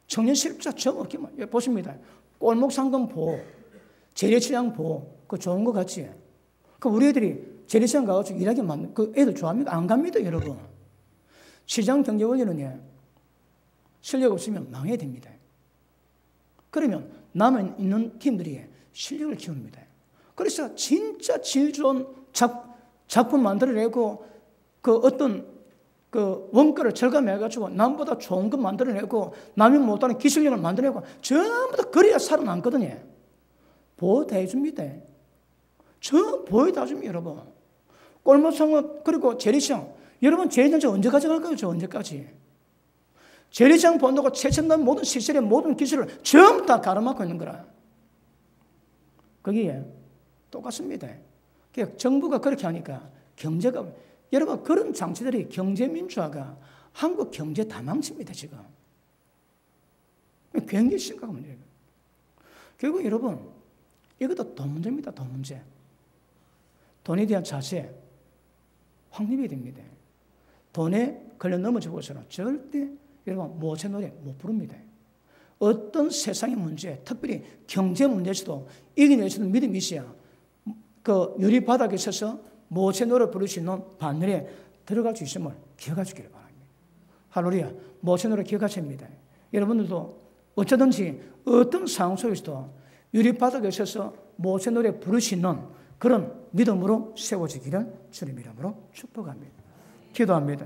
청년 실업자 점 없기만. 보십니다. 골목 상권 보호, 재래시장 보호, 그 좋은 거 같지? 그 우리 애들이 재래시장 가가지고 일하기 그 애들 좋아합니까? 안 갑니다, 여러분. 시장 경제 원리는 실력 없으면 망해야 됩니다. 그러면 남아 있는 팀들이 실력을 키웁니다. 그래서 진짜 질 좋은 작품 만들어내고 그 어떤 그 원가를 절감해가지고 남보다 좋은 거 만들어내고 남이 못하는 기술력을 만들어내고 전부 다 그래야 살아남거든요. 보호 다 해줍니다. 저 보호 다 줍니다, 여러분. 골목상업 그리고 재래시장. 여러분 재래시장 언제 가져갈까요? 저 언제까지? 재래시장 본다고 최첨단 모든 시설의 모든 기술을 전부 다 가로막고 있는 거라. 거기에 똑같습니다. 정부가 그렇게 하니까 경제가, 여러분 그런 장치들이 경제민주화가 한국 경제 다 망칩니다, 지금. 굉장히 심각한 문제예요. 결국 여러분 이것도 돈 문제입니다, 돈 문제. 돈에 대한 자세 확립이 됩니다. 돈에 걸려 넘어지고서는 절대 여러분 모세 노래 못 부릅니다. 어떤 세상의 문제, 특별히 경제 문제에서도 이겨낼 수 있는 믿음이 있어야 그 유리 바닥에 서서 모세 노래 부를 수 있는 바늘에 들어갈 수 있음을 기억하시기를 바랍니다. 할렐루야. 모세 노래 기억하셔야 합니다. 여러분들도 어쩌든지 어떤 상황 속에서도 유리 바닥에 서서 모세 노래 부를 수 있는 그런 믿음으로 세워지기를 주님 이름으로 축복합니다. 기도합니다.